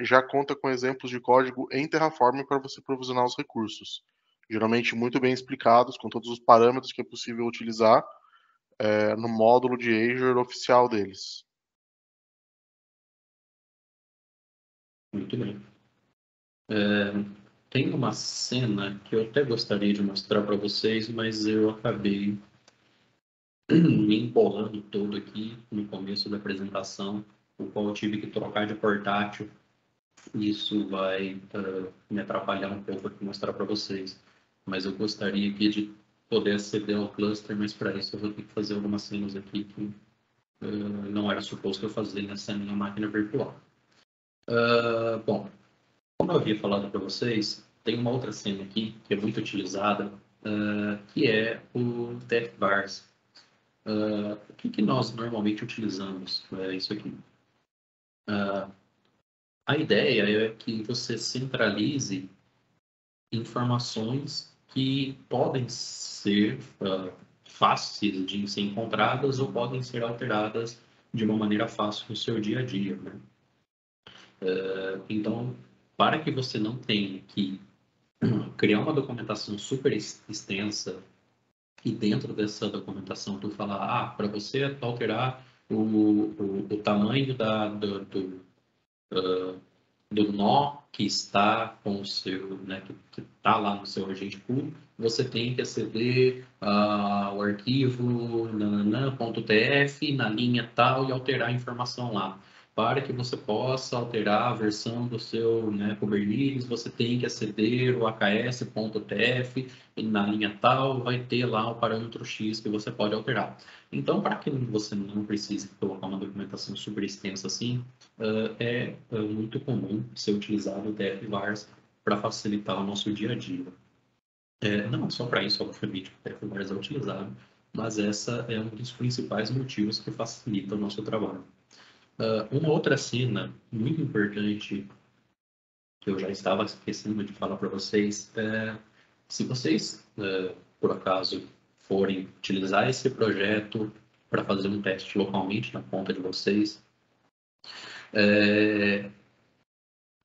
[SPEAKER 2] já conta com exemplos de código em Terraform para você provisionar os recursos. Geralmente muito bem explicados, com todos os parâmetros que é possível utilizar no módulo de Azure oficial deles.
[SPEAKER 1] Muito bem. Tem uma cena que eu até gostaria de mostrar para vocês, mas eu acabei me embolando todo aqui no começo da apresentação, o qual eu tive que trocar de portátil. Isso vai me atrapalhar um pouco aqui mostrar para vocês. Mas eu gostaria aqui de poder aceder ao cluster, mas para isso eu vou ter que fazer algumas cenas aqui que não era suposto eu fazer nessa minha máquina virtual. Bom, como eu havia falado para vocês, tem uma outra cena aqui que é muito utilizada, que é o DevVars. O que nós normalmente utilizamos? Isso aqui. A ideia é que você centralize informações que podem ser fáceis de ser encontradas ou podem ser alteradas de uma maneira fácil no seu dia a dia, né? Então, para que você não tenha que criar uma documentação super extensa e dentro dessa documentação tu falar, para você alterar o tamanho do nó que está com o seu, né, que está lá no seu agente pool, você tem que aceder ao arquivo .tf na linha tal e alterar a informação lá. Para que você possa alterar a versão do seu, né, Kubernetes, você tem que aceder o aks.tf e na linha tal vai ter lá o parâmetro X que você pode alterar. Então, para que você não precise colocar uma documentação super extensa assim, é muito comum ser utilizado o DFVARS para facilitar o nosso dia a dia. Não só para isso, obviamente, o DFVARS é utilizado, mas essa é um dos principais motivos que facilita o nosso trabalho. Uma outra cena muito importante que eu já estava esquecendo de falar para vocês é se vocês, por acaso, forem utilizar esse projeto para fazer um teste localmente na conta de vocês,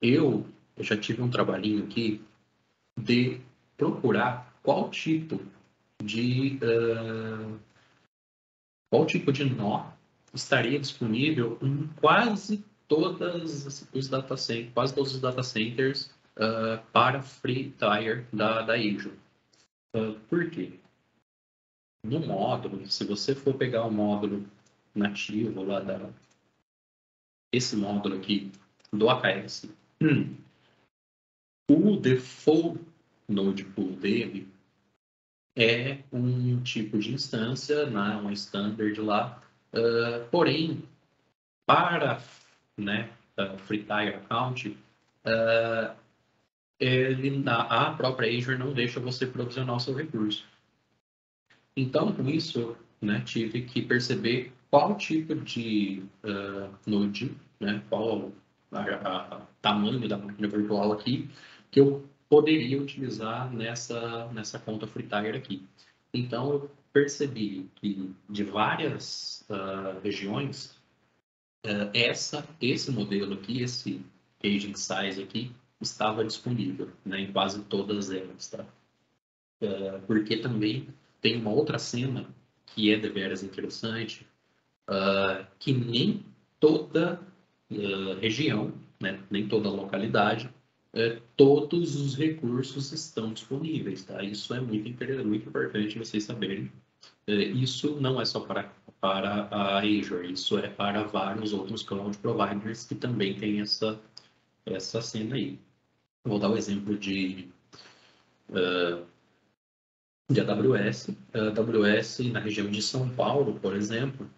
[SPEAKER 1] eu já tive um trabalhinho aqui de procurar qual tipo de nó estaria disponível em quase todas os data centers, quase todos os data centers para Free Tier da Azure. Por quê? No módulo, se você for pegar o módulo nativo lá esse módulo aqui do AKS, o default node pool dele é um tipo de instância, né, um standard lá, porém, para, né, Free Tier Account, a própria Azure não deixa você provisionar o seu recurso. Então, com isso, né, tive que perceber qual tipo de node, né, qual o tamanho da máquina virtual aqui, que eu poderia utilizar nessa conta Free Tier aqui. Então, eu percebi que de várias regiões, esse modelo aqui, esse agent size aqui, estava disponível, né, em quase todas elas, tá? Porque também tem uma outra cena que é deveras interessante, que nem toda região, né, nem toda localidade, todos os recursos estão disponíveis, tá? Isso é muito importante vocês saberem. Isso não é só para a Azure, isso é para vários outros cloud providers que também têm essa cena aí. Vou dar o exemplo de AWS. A AWS na região de São Paulo, por exemplo,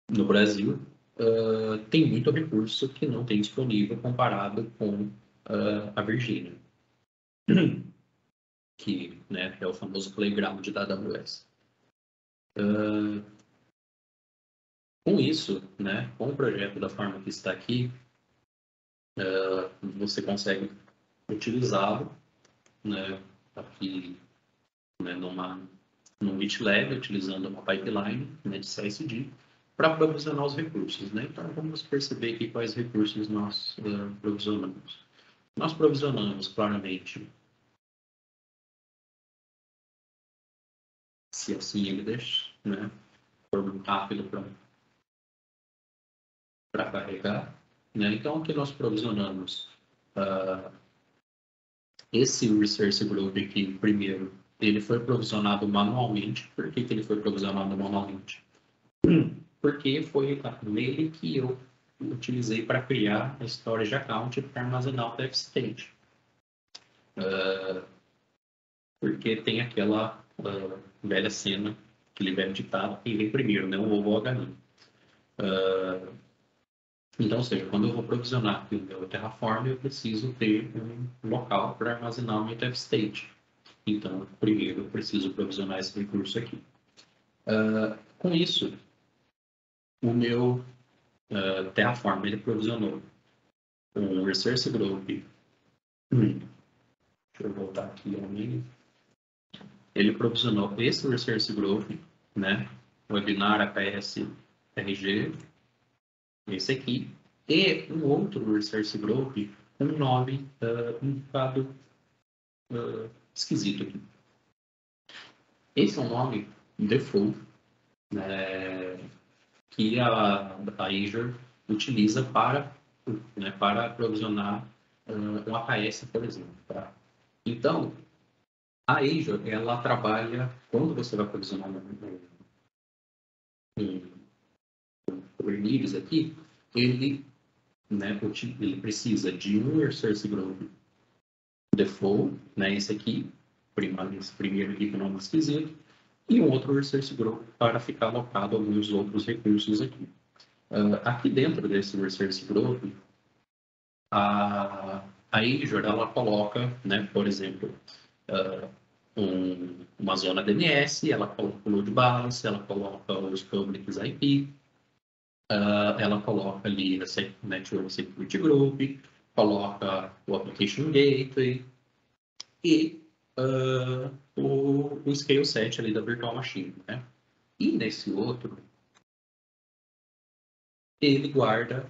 [SPEAKER 1] no Brasil, tem muito recurso que não tem disponível comparado com a Virgínia, que, né, é o famoso playground da AWS. Com isso, né, com o projeto da forma que está aqui, você consegue utilizá-lo, né, aqui, né, num GitLab, utilizando uma pipeline, né, de CI/CD, para provisionar os recursos, né? Então, vamos perceber aqui quais recursos nós provisionamos. Nós provisionamos, claramente, se assim ele deixa, né? For muito rápido para carregar, né? Então, aqui nós provisionamos esse Resource Group aqui, primeiro, ele foi provisionado manualmente. Por que ele foi provisionado manualmente? Porque foi nele que eu utilizei para criar a storage account para armazenar o TF state. Porque tem aquela velha cena que libera o ditado, quem vem primeiro, né? O ovo ou a galinha. Então, ou seja, quando eu vou provisionar aqui o meu Terraform, eu preciso ter um local para armazenar o meu TF state. Então, primeiro eu preciso provisionar esse recurso aqui. Com isso, o meu Terraform, ele provisionou um Resource Group. Deixa eu voltar aqui ao menu. Ele provisionou esse Resource Group, né? Webinar AKS RG, esse aqui, e um outro Resource Group com um nome um bocado esquisito aqui. Esse é um nome default, né, que a Azure utiliza para né, para provisionar um AKS, por exemplo. Tá? Então, a Azure, ela trabalha, quando você vai provisionar um Kubernetes aqui, ele, né, ele precisa de um resource group default, né, esse aqui, esse primeiro aqui que eu não esquisito, e um outro resource group para ficar alocado alguns outros recursos aqui. Aqui dentro desse resource group, a Azure, ela coloca, né, por exemplo, uma zona DNS, ela coloca o load balance, ela coloca os publics IP, ela coloca ali a Network Security Group, coloca o Application Gateway e o Scale Set ali da Virtual Machine. Né? E nesse outro, ele guarda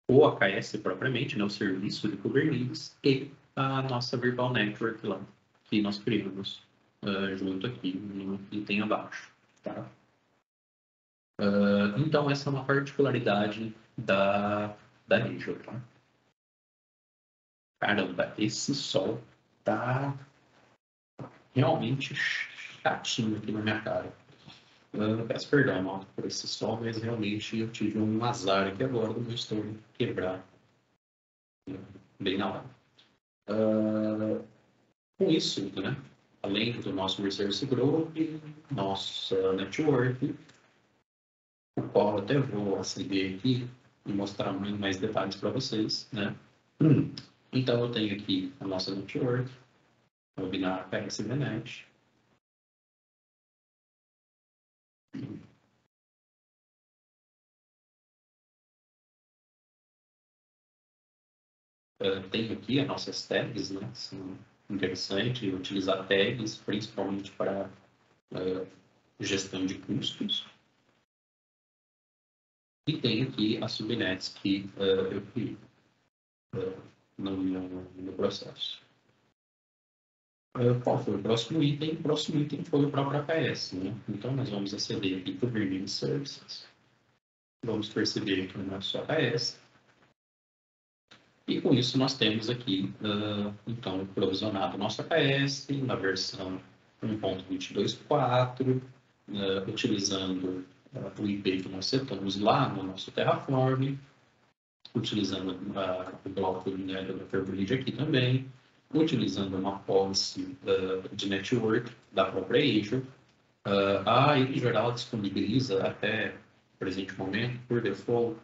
[SPEAKER 1] o AKS propriamente, né, o serviço de Kubernetes, e a nossa Virtual Network lá, que nós criamos junto aqui no item abaixo. Tá? Então, essa é uma particularidade da Azure. Tá? Caramba, esse sol tá realmente chatinho aqui na minha cara. Eu peço perdão, malta, por esse sol, mas realmente eu tive um azar aqui agora do meu estômago quebrar bem na hora. Com isso, né, além do nosso Resource Group, nossa Network, o qual até vou acender aqui e mostrar mais detalhes para vocês. Né? Então, eu tenho aqui a nossa Network, o binário PXVNet. Tenho aqui as nossas tags, né? São interessante utilizar tags, principalmente para gestão de custos. E tenho aqui as subnets que eu criei no processo. Qual foi o próximo item? O próximo item foi o próprio AKS. Né? Então, nós vamos aceder aqui para o Kubernetes Services. Vamos perceber aqui no nosso AKS. E com isso nós temos aqui, então, provisionado o nosso AKS na versão 1.22.4, utilizando o IP que nós setamos lá no nosso Terraform, utilizando o bloco do Fairblade aqui também, utilizando uma policy de network da própria Azure. A Azure disponibiliza até o presente momento, por default,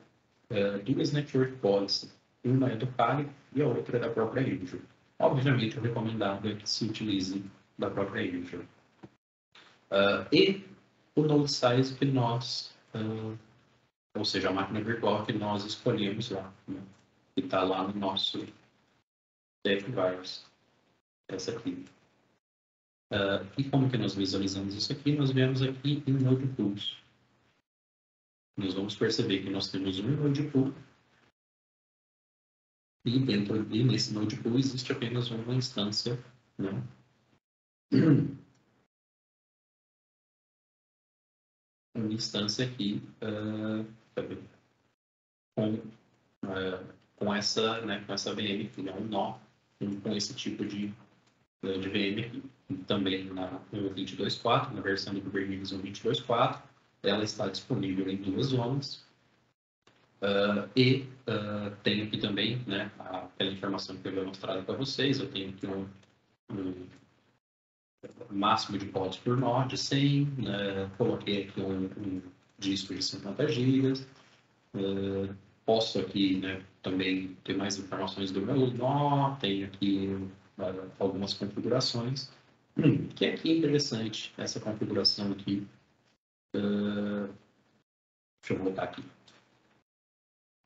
[SPEAKER 1] duas network policies. Uma é do Kali e a outra é da própria Azure. Obviamente, o recomendado é que se utilize da própria Azure. E o node size que nós, ou seja, a máquina virtual que nós escolhemos lá, né? Que está lá no nosso DevVirus, essa aqui. E como que nós visualizamos isso aqui? Nós vemos aqui em Node Pools. Nós vamos perceber que nós temos um Node Pool e nesse Node Pool existe apenas uma instância, né? Uma instância aqui com essa VM, que é um nó com esse tipo de VM aqui. Também na 1.22.4, na versão do Kubernetes 1.22.4, ela está disponível em duas zonas. Tenho aqui também, né, aquela informação que eu havia mostrado para vocês, eu tenho aqui um máximo de pods por nó de 100, coloquei aqui um disco de 50 GB, posso aqui, né, também ter mais informações do meu nó, tenho aqui algumas configurações, que aqui é interessante, essa configuração aqui, deixa eu voltar aqui.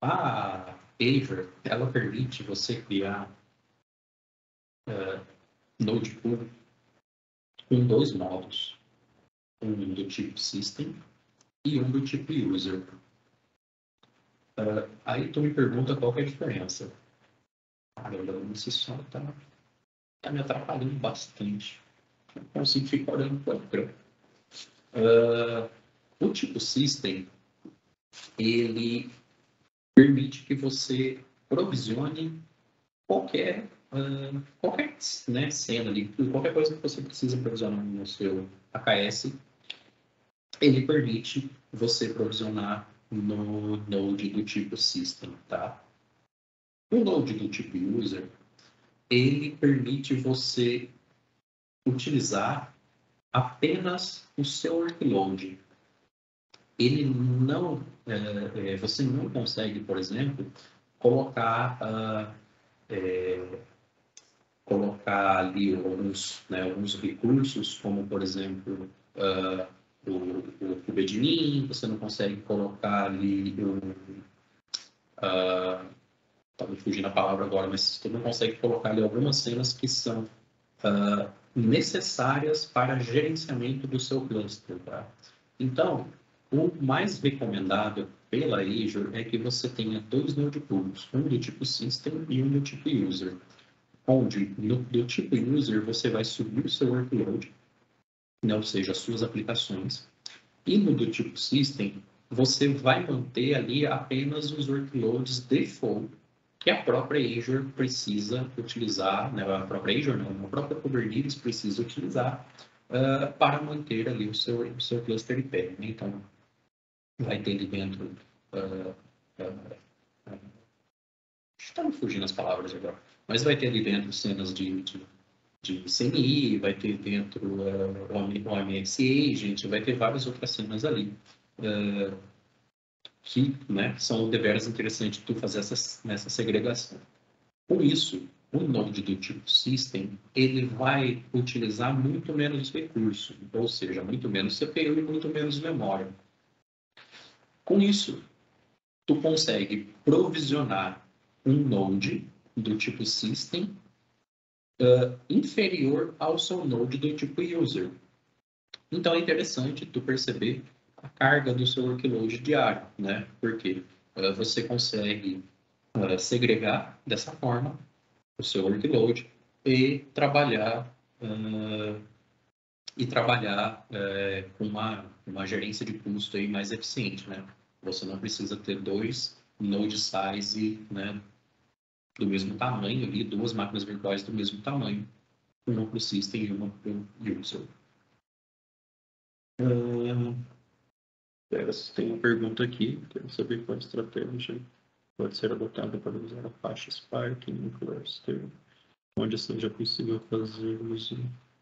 [SPEAKER 1] A Azure, ela permite você criar Node Pool com dois modos, um do tipo System e um do tipo User. Aí tu me pergunta qual que é a diferença. Caramba, esse som tá me atrapalhando bastante. Não consigo ficar olhando para o ecrã. O tipo System, ele permite que você provisione qualquer, né, cena ali, qualquer coisa que você precisa provisionar no seu AKS, ele permite você provisionar no Node do tipo System, tá? O Node do tipo User, ele permite você utilizar apenas o seu workload. Ele não, você não consegue, por exemplo, colocar, colocar ali alguns, né, alguns recursos, como, por exemplo, o Kubedinin, você não consegue colocar ali tá me fugindo a palavra agora, mas você não consegue colocar ali algumas cenas que são necessárias para gerenciamento do seu cluster, tá? Então, o mais recomendado pela Azure é que você tenha dois notebooks, um do tipo System e um do tipo User, onde do tipo User você vai subir o seu workload, né, ou seja, as suas aplicações, e no do tipo System você vai manter ali apenas os workloads default que a própria Azure precisa utilizar, né, a própria Azure não, a própria Kubernetes precisa utilizar para manter ali o seu cluster em pé. Né? Então, vai ter ali dentro, está me fugindo as palavras agora, mas vai ter ali dentro cenas de CNI, vai ter dentro o OMS Agent, vai ter várias outras cenas ali. Que, né, são deveras interessantes tu fazer nessa segregação. Com isso, o Node do tipo System, ele vai utilizar muito menos recurso, ou seja, muito menos CPU e muito menos memória. Com isso, tu consegue provisionar um Node do tipo System inferior ao seu Node do tipo User. Então, é interessante tu perceber a carga do seu workload diário, né? Porque você consegue segregar dessa forma o seu workload e trabalhar com uma gerência de custo aí mais eficiente, né? Você não precisa ter dois node size, né, do mesmo tamanho ali, duas máquinas virtuais do mesmo tamanho, uma para o system e uma para o user. Tem uma pergunta aqui, quero saber qual estratégia pode ser adotada para usar a faixa Spark em um cluster, onde seja possível fazer uso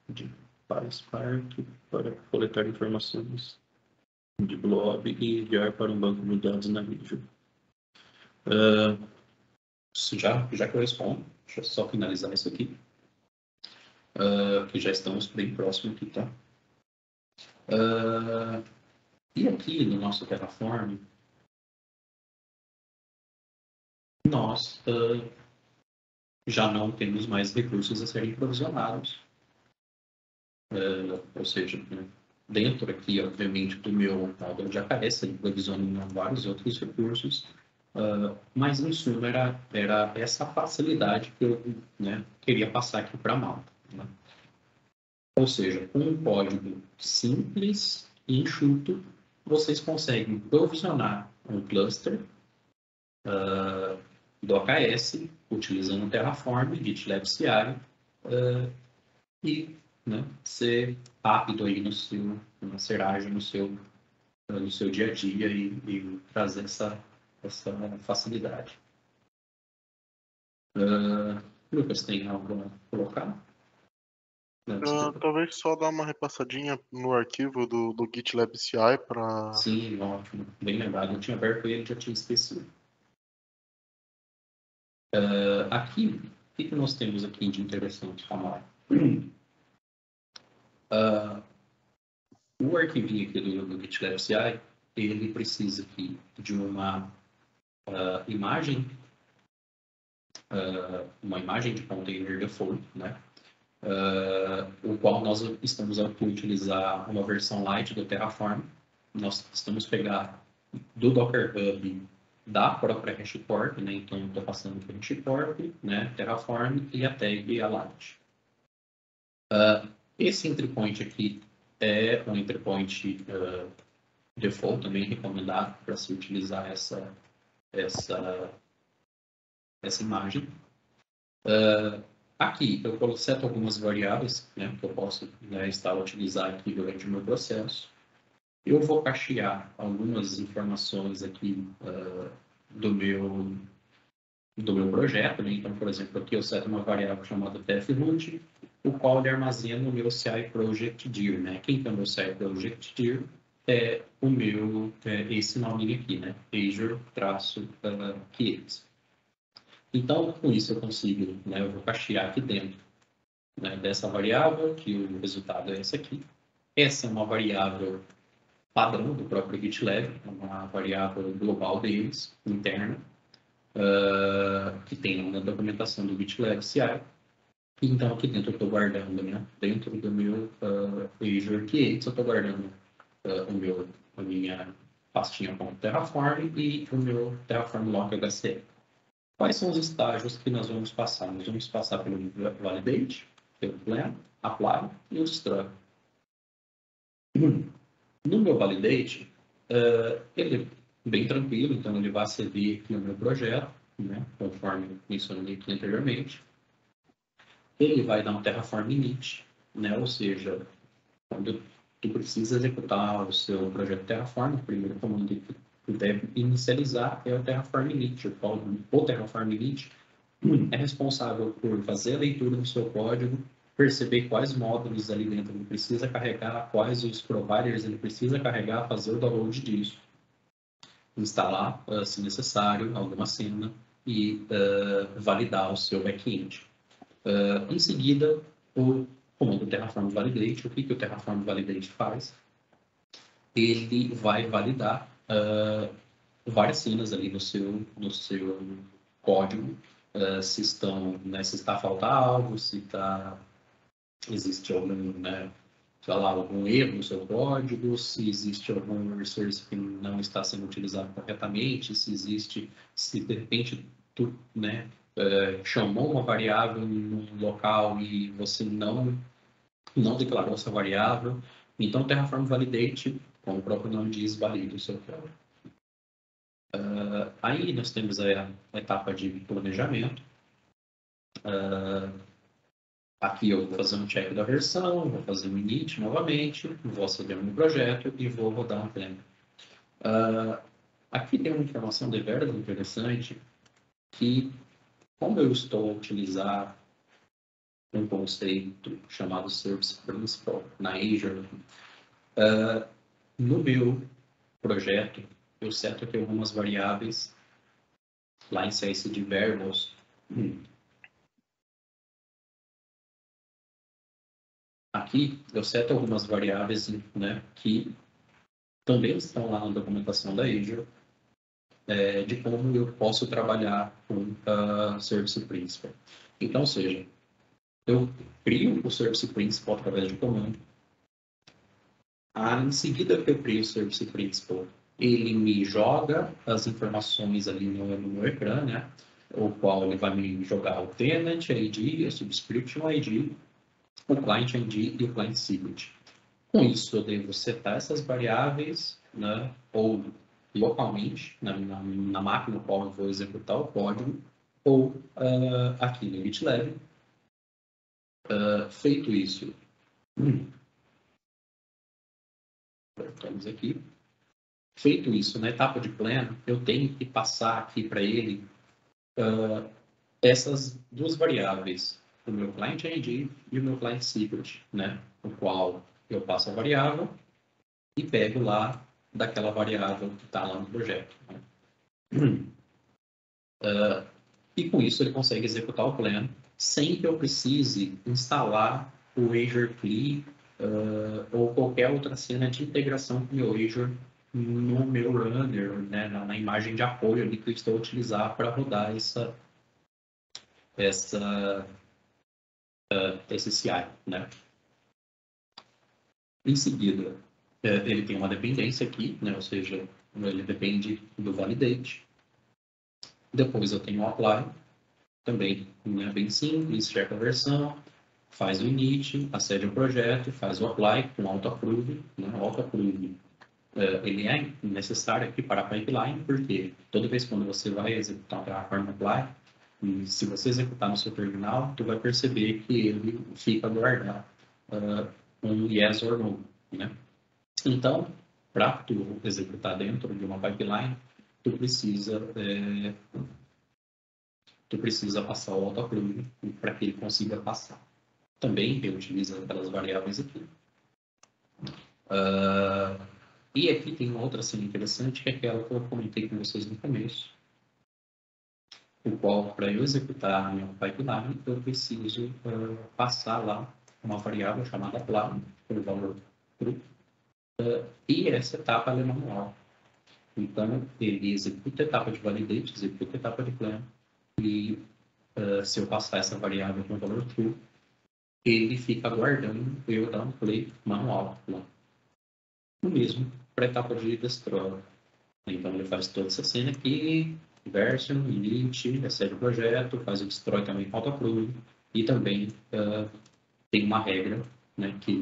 [SPEAKER 1] de PySpark para coletar informações de blob e enviar para um banco de dados na Azure. Já que eu respondo, deixa eu só finalizar isso aqui, que já estamos bem próximo aqui, tá? E aqui no nosso Terraform, nós já não temos mais recursos a serem provisionados. Ou seja, né, dentro aqui, obviamente, do meu módulo de AKS, ele provisiona vários outros recursos, mas em suma era essa facilidade que eu, né, queria passar aqui para a Malta. Né? Ou seja, com um código simples e enxuto, vocês conseguem provisionar um cluster do AKS, utilizando o Terraform, GitLab CI, e, né, ser rápido aí ser ágil no seu dia a dia e trazer essa facilidade. Lucas, tem algo a colocar?
[SPEAKER 2] Talvez só dar uma repassadinha no arquivo do GitLab CI para...
[SPEAKER 1] Sim, ótimo. Bem lembrado. Eu tinha aberto ele e já tinha esquecido. Aqui, o que nós temos aqui de interessante, Camara? O arquivinho aqui do GitLab CI, ele precisa aqui de uma imagem de container default, né? O qual nós estamos a utilizar uma versão light do Terraform. Nós estamos pegar do Docker Hub da própria HashiCorp, né? Então, estou passando aqui HashiCorp, né? Terraform e a tag a light. Esse entry point aqui é um entry point default, também recomendado para se utilizar essa imagem. Aqui eu seto algumas variáveis, né, que eu posso, né, utilizar aqui durante o meu processo. Eu vou cachear algumas informações aqui do meu projeto, né? Então, por exemplo, aqui eu seto uma variável chamada tfroot, o qual ele armazena o meu CI Project Dir, né? Quem é o meu CI Project Dir? É o meu, esse nome aqui, né? Azure-Create. Então, com isso eu consigo, né? Eu vou cachear aqui dentro, né, dessa variável, que o resultado é esse aqui. Essa é uma variável padrão do próprio GitLab, uma variável global deles, interna, que tem na documentação do GitLab CI. Então, aqui dentro eu estou guardando, né, dentro do meu Azure Create, eu estou guardando a minha pastinha com Terraform e o meu Terraform Log HCL. Quais são os estágios que nós vamos passar? Nós vamos passar pelo Validate, pelo Plan, Apply e o Destroy. No meu Validate, ele é bem tranquilo, então ele vai aceder aqui ao meu projeto, né, conforme mencionei aqui anteriormente. Ele vai dar um Terraform init, né, ou seja, quando tu precisa executar o seu projeto Terraform, o primeiro comando que tu deve inicializar é o Terraform init. O Terraform init é responsável por fazer a leitura do seu código, perceber quais módulos ali dentro ele precisa carregar, quais os providers ele precisa carregar, fazer o download disso, instalar, se necessário, alguma cena e validar o seu back-end. Em seguida, o comando Terraform Validate. O que o Terraform Validate faz? Ele vai validar várias cenas ali no seu código, se está falta algo, se existe algum, né, sei lá, algum erro no seu código, se existe algum resource que não está sendo utilizado corretamente, se de repente tu, né, chamou uma variável num local e você não declarou essa variável. Então, o Terraform Validate, como o próprio nome diz, valida o seu código. Aí nós temos a etapa de planejamento. Aqui eu vou fazer um check da versão, vou fazer um init novamente, vou aceder ao meu projeto e vou rodar um plan. Aqui tem uma informação de verdade interessante que, como eu estou a utilizar um conceito chamado Service Principal na Azure, no meu projeto eu seto aqui algumas variáveis lá em CICD Variables. Aqui eu seto algumas variáveis, né, que também estão lá na documentação da Azure, de como eu posso trabalhar com a Service Principal. Então, ou seja, eu crio o Service Principal através de comando. Em seguida que eu crio o Service Principal, ele me joga as informações ali no meu ecrã, né, o qual ele vai me jogar o Tenant ID, o Subscription ID, o Client ID e o Client Secret. Com isso, eu devo setar essas variáveis, né, ou localmente, na máquina no qual eu vou executar o código, ou aqui no GitLab. Feito isso, estamos aqui. Feito isso, na etapa de pleno, eu tenho que passar aqui para ele essas duas variáveis, o meu Client ID e o meu Client Secret, né, o qual eu passo a variável e pego lá daquela variável que está lá no projeto. Né? E com isso ele consegue executar o plano sem que eu precise instalar o Azure CLI ou qualquer outra cena de integração com o meu Azure no meu runner, né, na imagem de apoio ali que eu estou a utilizar para rodar esse CI. Né? Em seguida, ele tem uma dependência aqui, né, ou seja, ele depende do validate. Depois eu tenho o apply, também, né, bem simples, checa a versão, faz o init, acede ao projeto, faz o apply com auto-approve, né, auto-approve ele é necessário aqui para a pipeline, porque toda vez quando você vai executar um Terraform Apply, e se você executar no seu terminal, tu vai perceber que ele fica guardado um yes or no, né? Então, para tu executar dentro de uma pipeline, tu precisa passar o autoapprove para que ele consiga passar. Também reutiliza aquelas variáveis aqui. E aqui tem uma outra cena interessante, que é aquela que eu comentei com vocês no começo, o qual, para eu executar a minha pipeline, eu preciso passar lá uma variável chamada plan, por valor true, e essa etapa é manual. Então, ele executa a etapa de validate, executa a etapa de plan, e se eu passar essa variável com valor true, ele fica aguardando eu dar um play manual lá. O mesmo para a etapa de destroy. Então, ele faz toda essa cena aqui, version, init, recebe o projeto, faz o destroy também com autoapprove, e também tem uma regra, né, que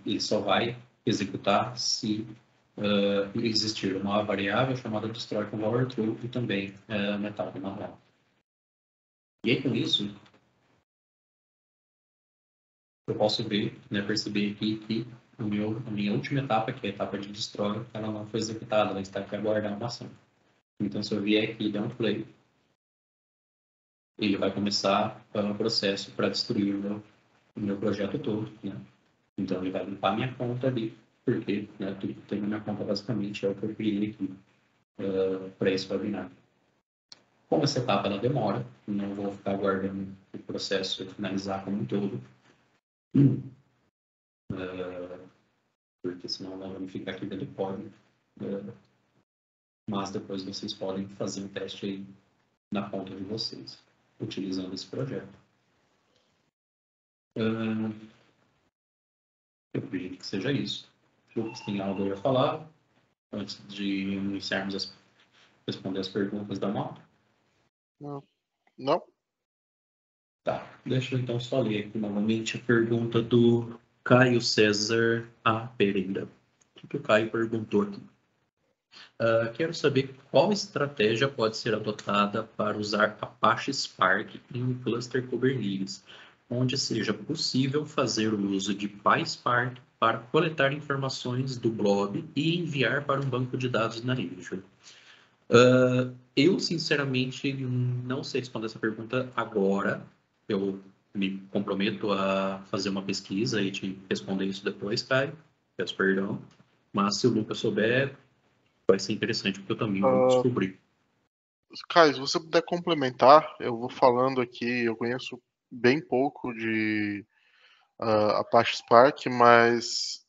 [SPEAKER 1] ele só vai executar se existir uma variável chamada destroy com valor true e também metade manual. E aí, com isso, eu posso ver, né, perceber aqui que a minha última etapa, que é a etapa de destroy, ela não foi executada, ela está aqui aguardando uma ação. Então, se eu vier aqui e der um play, ele vai começar um processo para destruir o meu projeto todo, né? Então, ele vai limpar minha conta ali, porque tudo que tem na minha conta, basicamente, é o que eu criei aqui para esse webinar. Como essa etapa ela demora, não vou ficar aguardando o processo finalizar como um todo, porque senão nós vamos ficar aqui dentro do código. Mas depois vocês podem fazer um teste aí na conta de vocês, utilizando esse projeto. Eu acredito que seja isso. Lucas, tem algo a falar antes de iniciarmos responder as perguntas da moto?
[SPEAKER 2] Não.
[SPEAKER 1] Tá, deixa eu então só ler aqui novamente a pergunta do Caio César A. Pereira. O que o Caio perguntou aqui? Quero saber qual estratégia pode ser adotada para usar Apache Spark em um cluster Kubernetes, onde seja possível fazer o uso de PySpark para coletar informações do blob e enviar para um banco de dados na Azure. Eu, sinceramente, não sei responder essa pergunta agora. Eu me comprometo a fazer uma pesquisa e te responder isso depois, Caio. Peço perdão. Mas se o Lucas souber, vai ser interessante, porque eu também vou descobrir.
[SPEAKER 2] Caio, se você puder complementar, eu vou falando aqui, eu conheço bem pouco de Apache Spark, mas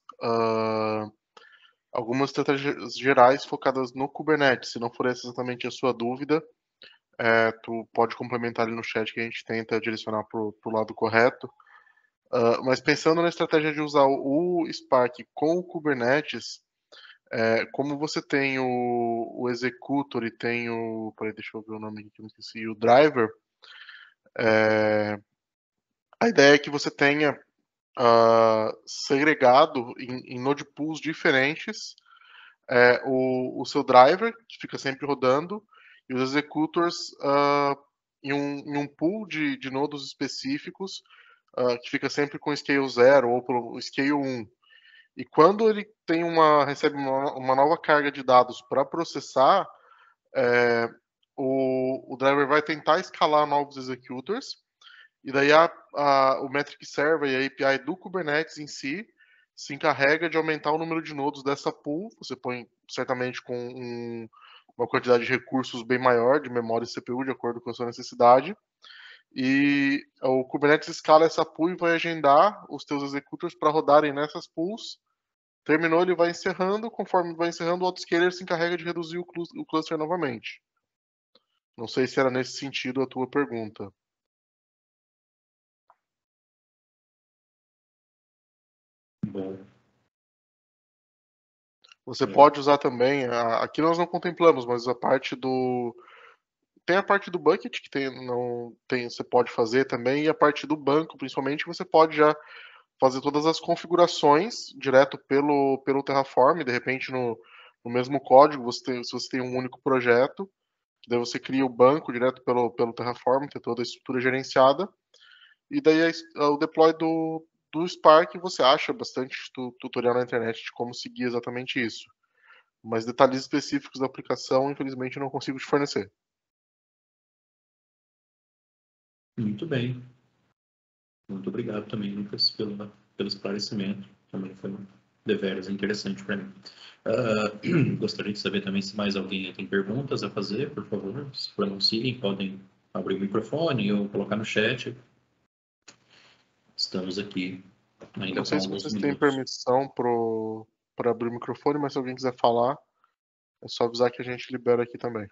[SPEAKER 2] algumas estratégias gerais focadas no Kubernetes. Se não for essa exatamente a sua dúvida, tu pode complementar ali no chat que a gente tenta direcionar para o lado correto. Mas pensando na estratégia de usar o Spark com o Kubernetes, como você tem o executor e tem o... Peraí, deixa eu ver o nome aqui que eu não esqueci. O driver. A ideia é que você tenha segregado em node pools diferentes o seu driver, que fica sempre rodando, e os executors em um pool de nodos específicos, que fica sempre com scale 0 ou pro scale 1. E quando ele recebe uma nova carga de dados para processar, o driver vai tentar escalar novos executors, e daí o metric server e a API do Kubernetes em si se encarrega de aumentar o número de nodos dessa pool. Você põe certamente com uma quantidade de recursos bem maior de memória e CPU, de acordo com a sua necessidade. E o Kubernetes escala essa pool e vai agendar os teus executors para rodarem nessas pools. Terminou, ele vai encerrando. Conforme vai encerrando, o autoscaler se encarrega de reduzir o cluster novamente. Não sei se era nesse sentido a tua pergunta.
[SPEAKER 1] Bom.
[SPEAKER 2] Você pode usar também, aqui nós não contemplamos, mas a parte do... Tem a parte do bucket que você pode fazer também, e a parte do banco, principalmente, você pode já fazer todas as configurações direto pelo Terraform, de repente no mesmo código, se você tem um único projeto, daí você cria o banco direto pelo Terraform, ter toda a estrutura gerenciada, e daí o deploy do Spark você acha bastante tutorial na internet de como seguir exatamente isso. Mas detalhes específicos da aplicação, infelizmente, eu não consigo te fornecer.
[SPEAKER 1] Muito bem. Muito obrigado também, Lucas, pelo esclarecimento. Também foi deveras interessante para mim. Gostaria de saber também se mais alguém tem perguntas a fazer, por favor. Se pronunciem, podem abrir o microfone ou colocar no chat. Estamos aqui ainda
[SPEAKER 2] Não
[SPEAKER 1] com
[SPEAKER 2] sei se
[SPEAKER 1] alguns
[SPEAKER 2] vocês têm
[SPEAKER 1] minutos.
[SPEAKER 2] permissão para abrir o microfone, mas se alguém quiser falar, é só avisar que a gente libera aqui também.